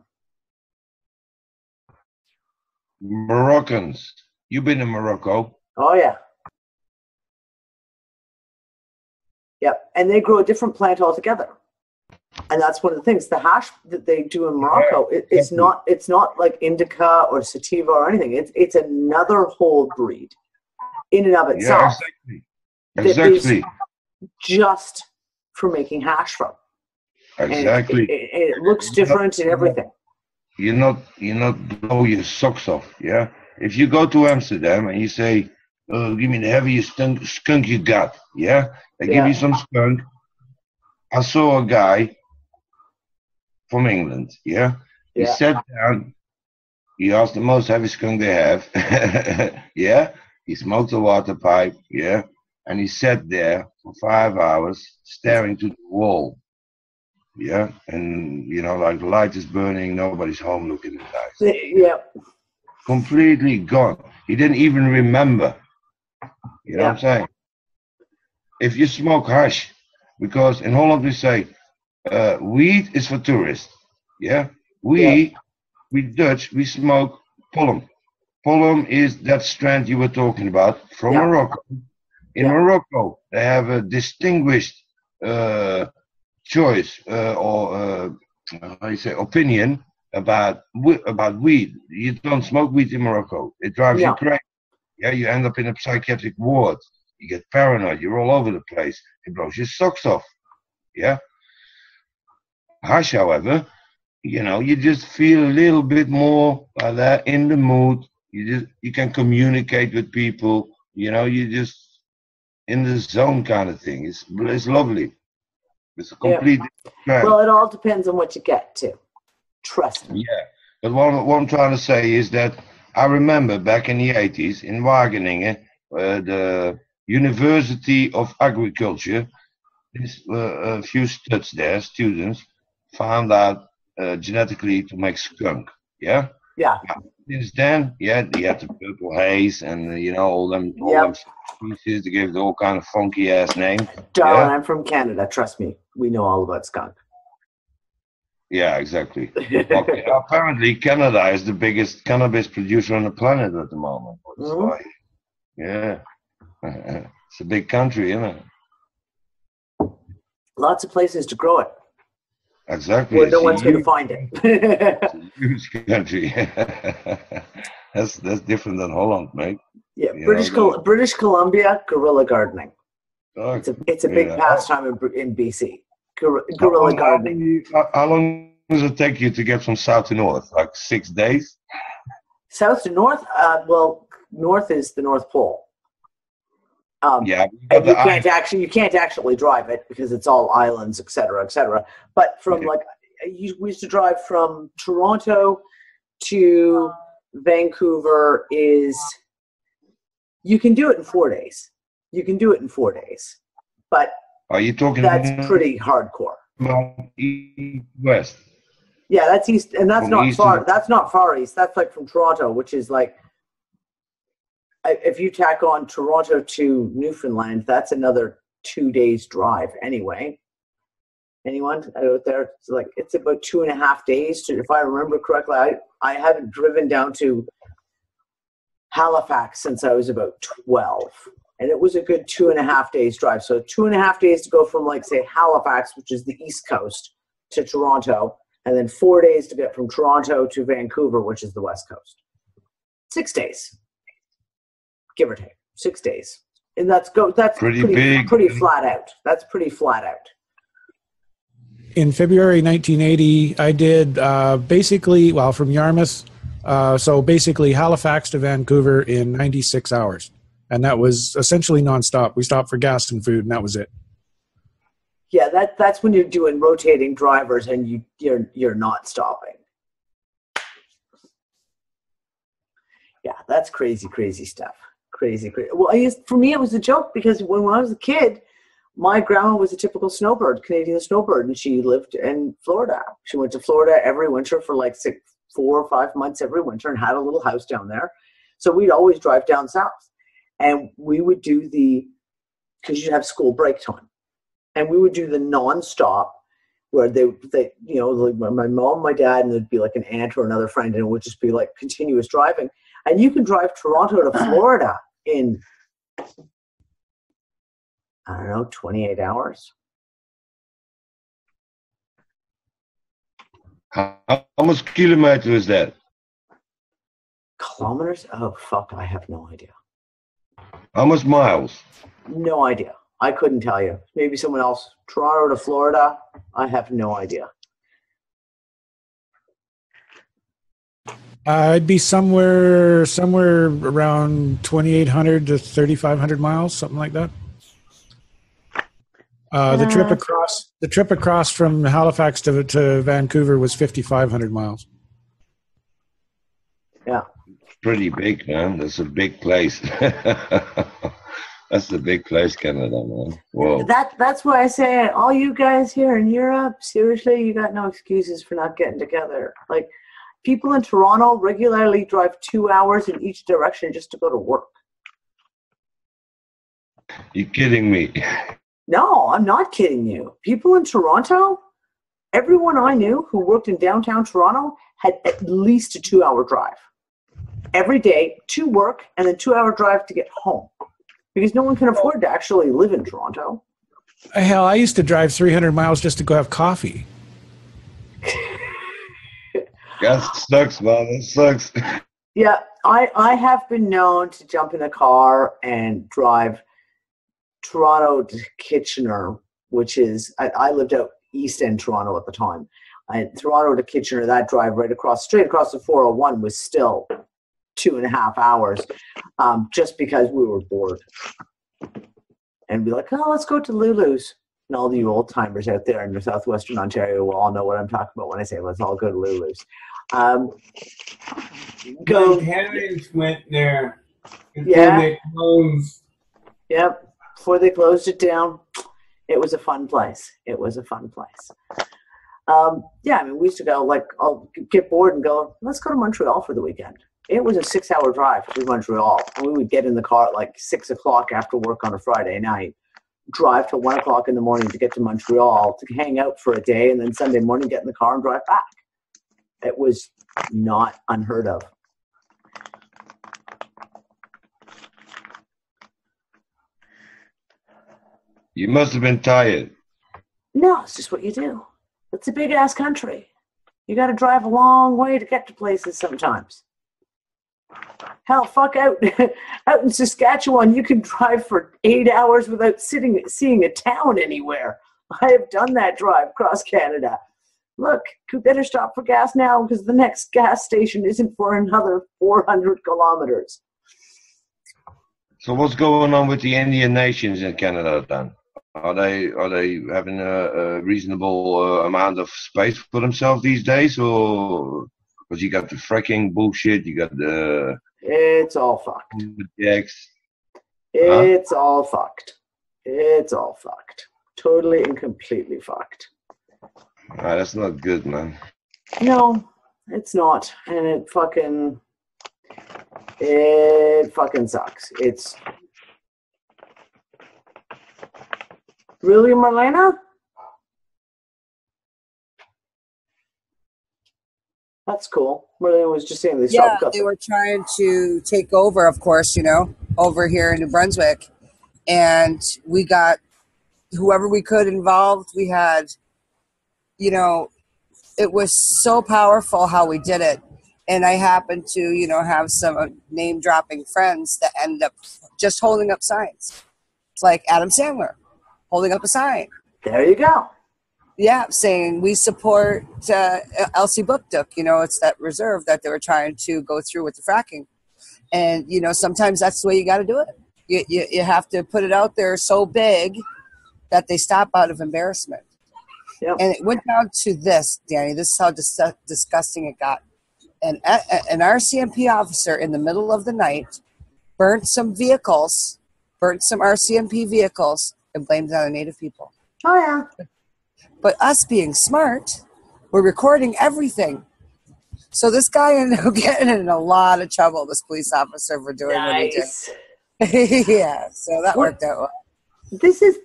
Moroccans. You've been in Morocco. Oh, yeah. Yep. And they grow a different plant altogether. And that's one of the things. The hash that they do in Morocco, it's not like indica or sativa or anything. It's another whole breed in and of itself. Yeah, exactly. Just for making hash from. Exactly. And it looks different and everything. You're not blow your socks off, yeah? If you go to Amsterdam and you say, give me the heaviest skunk you got, yeah? They give you some skunk. I saw a guy from England, yeah? He sat down, he asked the most heavy skunk they have, yeah? He smoked a water pipe, yeah? And he sat there for 5 hours staring to the wall. Yeah, and like the light is burning, nobody's home looking at that. Yeah. Completely gone. He didn't even remember. You know what I'm saying? If you smoke hash, because in Holland we say weed is for tourists. Yeah? We Dutch, we smoke pollen. Pollen is that strand you were talking about from Morocco. In Morocco, they have a distinguished choice or how you say opinion about weed. You don't smoke weed in Morocco. It drives you crazy. Yeah, you end up in a psychiatric ward. You get paranoid. You're all over the place. It blows your socks off. Yeah. Hash, however, you just feel a little bit more in the mood. You can communicate with people. You just in the zone kind of thing. It's lovely. It's a complete different. Well, it all depends on what you get to. Trust me. Yeah, but what I'm trying to say is that I remember back in the 80s in Wageningen, the University of Agriculture, a few studs there, students, found out genetically to make skunk. Yeah? Yeah. Since then, you had the purple haze and, all them species. They gave it all kind of funky ass names. Darling, I'm from Canada. Trust me. We know all about skunk. Yeah, exactly. Okay. Apparently, Canada is the biggest cannabis producer on the planet at the moment. Mm-hmm. Yeah. It's a big country, isn't it? Lots of places to grow it. Exactly. Where no one's going to find it. It's a huge country. That's different than Holland, mate. Yeah, British Columbia, guerrilla gardening. Oh, it's a big pastime in BC. Guerrilla gardening. How long does it take you to get from south to north? Like 6 days? South to north? Well, north is the North Pole. And you can't actually drive it because it's all islands, et cetera, et cetera. But from we used to drive from Toronto to Vancouver you can do it in 4 days. But are you talking? That's pretty hardcore. East, west. Yeah, that's east, and that's not far. That's not far east. That's like from Toronto, which is like. If you tack on Toronto to Newfoundland, that's another 2 days drive anyway. Anyone out there? It's about 2.5 days. If I remember correctly, I haven't driven down to Halifax since I was about 12, and it was a good 2.5 days drive. So 2.5 days to go from say Halifax, which is the East Coast, to Toronto, and then 4 days to get from Toronto to Vancouver, which is the West Coast. 6 days. Give or take 6 days, and that's pretty flat out. That's pretty flat out. In February 1980, I did from Yarmouth, so basically Halifax to Vancouver in 96 hours, and that was essentially nonstop. We stopped for gas and food, and that was it. Yeah, that's when you're doing rotating drivers and you're not stopping. Yeah, that's crazy stuff. Crazy. Well, for me, it was a joke because when I was a kid, my grandma was a typical snowbird, Canadian snowbird, and she lived in Florida. She went to Florida every winter for 4 or 5 months every winter and had a little house down there. So we'd always drive down south, and we would do because you'd have school break time, and we would do the nonstop where they my mom, my dad, and there'd be an aunt or another friend, and it would just be continuous driving. And you can drive Toronto to Florida in, 28 hours. How much kilometer is that? Kilometers? Oh, fuck, I have no idea. How much miles? No idea. I couldn't tell you. Maybe someone else. Toronto to Florida, I have no idea. I'd be somewhere around 2,800 to 3,500 miles, something like that. The trip across from Halifax to Vancouver was 5,500 miles. Yeah, pretty big, man. That's a big place. That's a big place, Canada, man. Whoa. That's why I say, all you guys here in Europe, seriously, you got no excuses for not getting together. People in Toronto regularly drive 2 hours in each direction just to go to work. You kidding me? No, I'm not kidding you. People in Toronto, everyone I knew who worked in downtown Toronto had at least a 2-hour drive every day to work and then 2-hour drive to get home because no one can afford to actually live in Toronto. Hell, I used to drive 300 miles just to go have coffee. That sucks, man. That sucks. Yeah, I have been known to jump in a car and drive Toronto to Kitchener, which is, I lived out East End Toronto at the time. Toronto to Kitchener, that drive straight across the 401 was still 2.5 hours, just because we were bored. And be like, oh, let's go to Lulu's. And all you old timers out there in southwestern Ontario will all know what I'm talking about when I say let's all go to Lulu's. My parents went there before they closed. Yep, before they closed it down. It was a fun place. Yeah, I mean, we used to go, like, I'll get bored and go, let's go to Montreal for the weekend. It was a 6-hour drive to Montreal. And we would get in the car at like 6 o'clock after work on a Friday night, drive till 1 o'clock in the morning to get to Montreal to hang out for a day, and then Sunday morning get in the car and drive back. It was not unheard of. You must have been tired. No, it's just what you do. It's a big ass country. You got to drive a long way to get to places sometimes. Hell, fuck out in Saskatchewan, you can drive for 8 hours without seeing a town anywhere. I have done that drive across Canada. Look, you better stop for gas now because the next gas station isn't for another 400 kilometers. So what's going on with the Indian nations in Canada then? Are they having a reasonable amount of space for themselves these days, or because you got the fracking bullshit, you got the it's all fucked. It's all fucked. It's all fucked. Totally and completely fucked. That's not good, man. No, it's not, and it fucking sucks. It's really, Marlena? That's cool. Marlena was just saying they were trying to take over, of course, over here in New Brunswick. And we got whoever we could involved. We had, it was so powerful how we did it. And I happened to, have some name-dropping friends that ended up just holding up signs. It's like Adam Sandler holding up a sign. There you go. Yeah, saying we support Elsie Bookduck. It's that reserve that they were trying to go through with the fracking. And, sometimes that's the way you got to do it. You have to put it out there so big that they stop out of embarrassment. Yep. And it went down to this, Danny. This is how disgusting it got. An RCMP officer in the middle of the night burnt some RCMP vehicles, and blamed it on the Native people. Oh, yeah. But us being smart, we're recording everything. So this guy ended up getting in a lot of trouble, this police officer, for doing what he did. Yeah, so that worked out well. This is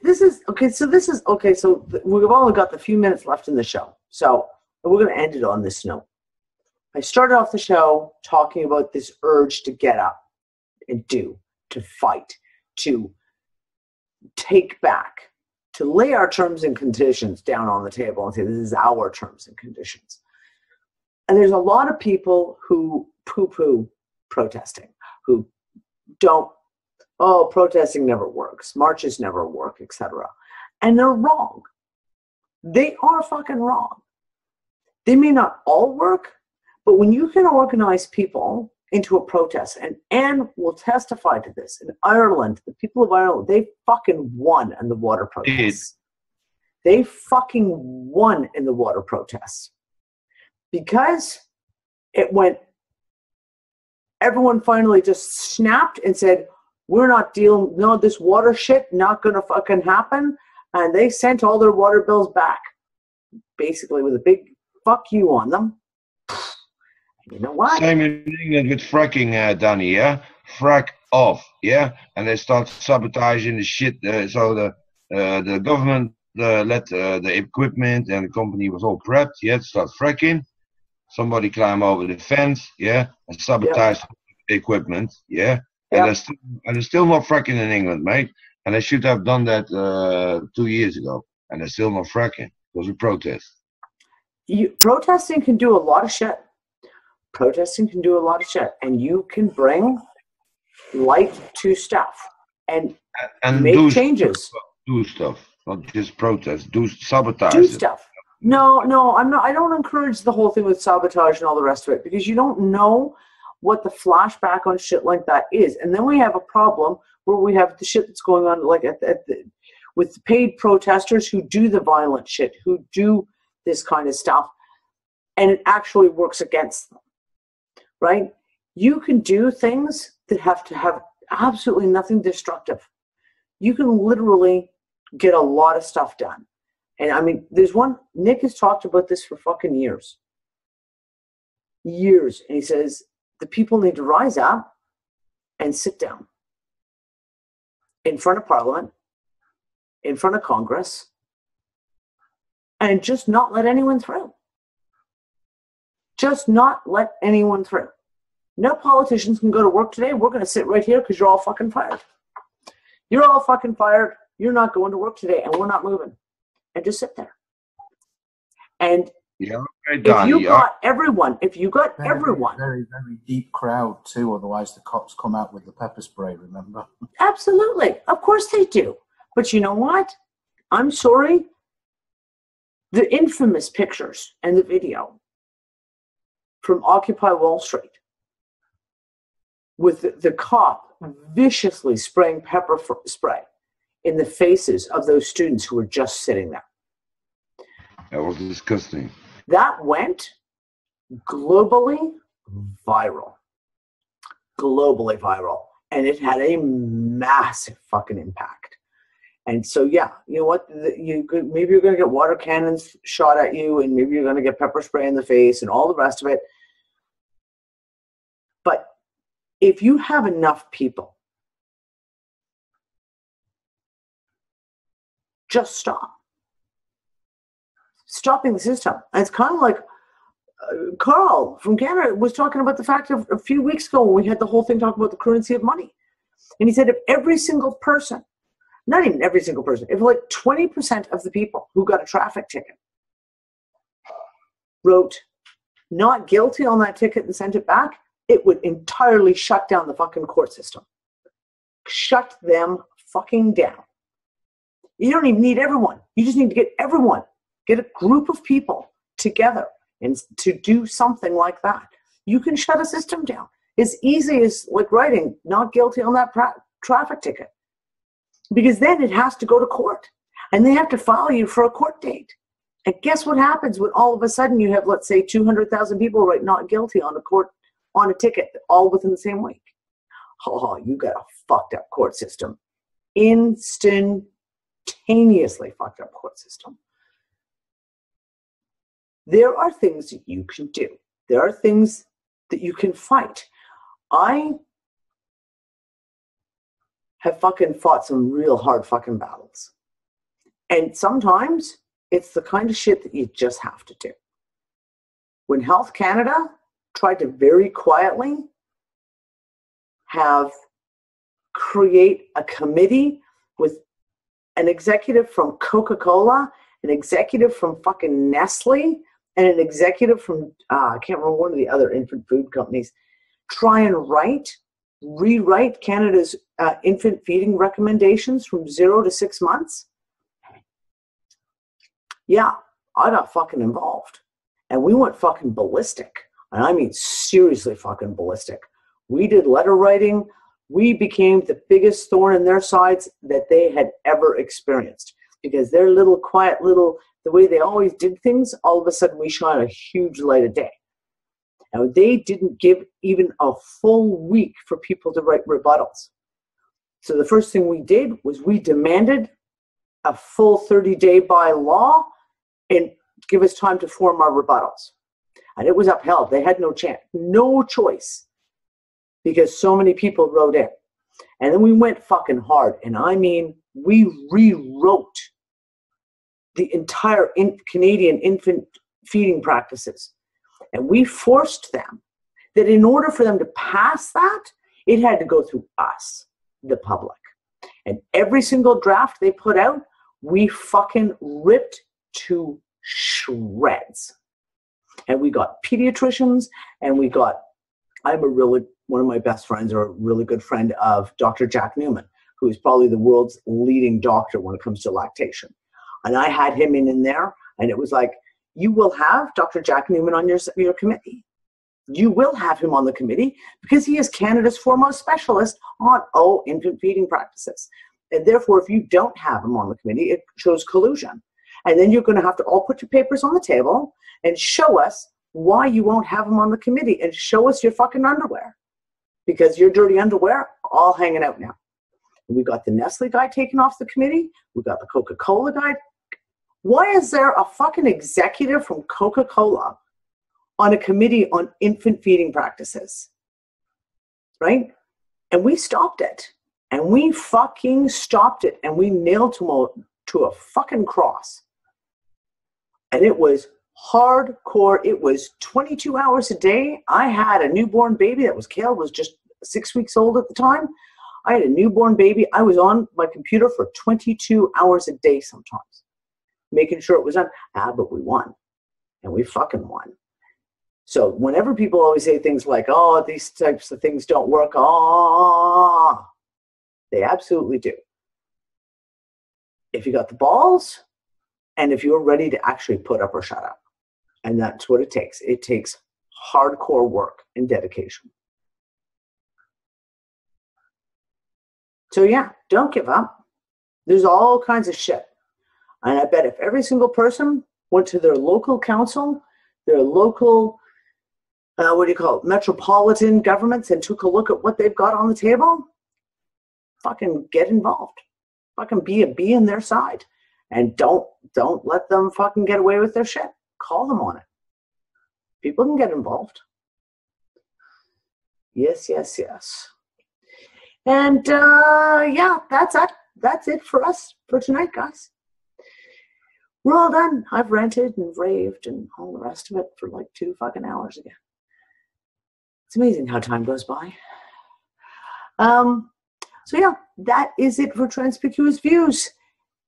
okay. So we've only got the few minutes left in the show. So we're going to end it on this note. I started off the show talking about this urge to get up and to fight, to take back, to lay our terms and conditions down on the table and say, this is our terms and conditions. And there's a lot of people who poo-poo protesting, who don't, protesting never works, marches never work, etc. And they're wrong. They are fucking wrong. They may not all work, but when you can organize people into a protest, and Anne will testify to this, in Ireland, the people of Ireland, they fucking won in the water protests. They fucking won in the water protests. Because it went, everyone finally just snapped and said, we're not dealing, no, this water shit, not gonna fucking happen. And they sent all their water bills back, basically with a big fuck you on them. You know what? Same in England with fracking, Danny, yeah? Frack off, yeah? And they start sabotaging the shit. So the government let the equipment and the company was all prepped, yeah, to start fracking. Somebody climb over the fence, yeah, and sabotage the equipment, yeah? And they're still not fracking in England, mate. And I should have done that 2 years ago, and they're still not fracking because we protest. Protesting can do a lot of shit. Protesting can do a lot of shit, and you can bring light to stuff and make changes. Do stuff, not just protest. Do sabotage. Do stuff. No, I'm not. I don't encourage the whole thing with sabotage and all the rest of it, because you don't know what the flashback on shit like that is, and then we have a problem where we have the shit that's going on, like with the paid protesters who do the violent shit, who do this kind of stuff, and it actually works against them. Right? You can do things that have to have absolutely nothing destructive. You can literally get a lot of stuff done. And I mean, there's one, Nick has talked about this for fucking years. Years. And he says, the people need to rise up and sit down in front of Parliament, in front of Congress, and just not let anyone through. Just not let anyone through. No politicians can go to work today. We're going to sit right here because you're all fucking fired. You're all fucking fired. You're not going to work today, and we're not moving. And just sit there. And if you got everyone, very, very deep crowd too. Otherwise, the cops come out with the pepper spray. Remember? Absolutely, of course they do. But you know what? I'm sorry. The infamous pictures and the video from Occupy Wall Street, with the cop viciously spraying pepper spray in the faces of those students who were just sitting there. That was disgusting. That went globally viral. Globally viral. And it had a massive fucking impact. And so, yeah, you know what? Maybe you're going to get water cannons shot at you, and maybe you're going to get pepper spray in the face and all the rest of it. But if you have enough people, just stop. Stopping the system. And it's kind of like Carl from Canada was talking about the fact of a few weeks ago when we had the whole thing talking about the currency of money. And he said if every single person, not even every single person, if like 20% of the people who got a traffic ticket wrote not guilty on that ticket and sent it back, it would entirely shut down the fucking court system. Shut them fucking down. You don't even need everyone. You just need to get everyone, get a group of people together and to do something like that. You can shut a system down. As easy as like writing not guilty on that traffic ticket. Because then it has to go to court. And they have to file you for a court date. And guess what happens when all of a sudden you have, let's say, 200,000 people write not guilty on a ticket all within the same week? Oh, you got a fucked up court system. Instantaneously fucked up court system. There are things that you can do. There are things that you can fight. I have fucking fought some real hard fucking battles. And sometimes it's the kind of shit that you just have to do. When Health Canada tried to very quietly create a committee with an executive from Coca-Cola, an executive from fucking Nestle, and an executive from, I can't remember, one of the other infant food companies, try and rewrite Canada's infant feeding recommendations from 0 to 6 months. Yeah, I got fucking involved. And we went fucking ballistic. And I mean seriously fucking ballistic. We did letter writing. We became the biggest thorn in their sides that they had ever experienced. Because their little quiet the way they always did things, all of a sudden we shone a huge light of day. And they didn't give even a full week for people to write rebuttals. So the first thing we did was we demanded a full 30-day by law and give us time to form our rebuttals. And it was upheld. They had no chance, no choice, because so many people wrote in. And then we went fucking hard. And I mean, we rewrote the entire Canadian infant feeding practices. And we forced them that in order for them to pass that, it had to go through us, the public. And every single draft they put out, we fucking ripped to shreds. And we got pediatricians, and we got, one of my best friends, or a really good friend of Dr. Jack Newman, who is probably the world's leading doctor when it comes to lactation. And I had him in there, and it was like, you will have Dr. Jack Newman on your committee. You will have him on the committee because he is Canada's foremost specialist on infant feeding practices. And therefore, if you don't have him on the committee, it shows collusion. And then you're going to have to all put your papers on the table and show us why you won't have him on the committee, and show us your fucking underwear, because your dirty underwear all hanging out now. We got the Nestle guy taken off the committee. We got the Coca-Cola guy. Why is there a fucking executive from Coca-Cola on a committee on infant feeding practices? Right? And we stopped it. And we fucking stopped it. And we nailed him to a fucking cross. And it was hardcore. It was 22 hours a day. I had a newborn baby Kale was just 6 weeks old at the time. I had a newborn baby. I was on my computer for 22 hours a day sometimes, making sure it was done. But we won. And we fucking won. So whenever people always say things like, oh, these types of things don't work, they absolutely do. If you got the balls, and if you're ready to actually put up or shut up. And that's what it takes. It takes hardcore work and dedication. So yeah, don't give up. There's all kinds of shit. And I bet if every single person went to their local council, their local, metropolitan governments, and took a look at what they've got on the table, fucking get involved. Fucking be in their side. And don't let them fucking get away with their shit. Call them on it. People can get involved. Yes. And yeah, that's it for us for tonight, guys. We're all done. I've ranted and raved and all the rest of it for like 2 fucking hours again. It's amazing how time goes by. So yeah, that is it for Transpicuous Views.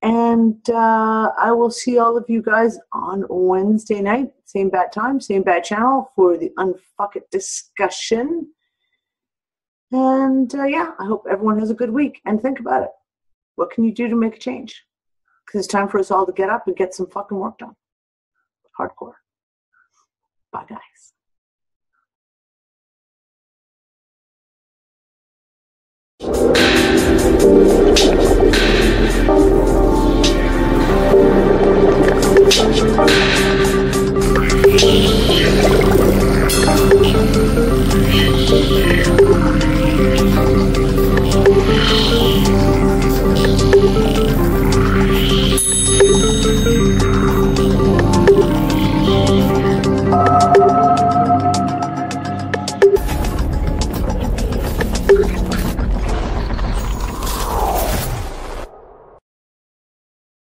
And I will see all of you guys on Wednesday night, same bad time, same bad channel, for the Unfuck It discussion. And yeah, I hope everyone has a good week. And think about it. What can you do to make a change? Because it's time for us all to get up and get some fucking work done. Hardcore. Bye, guys.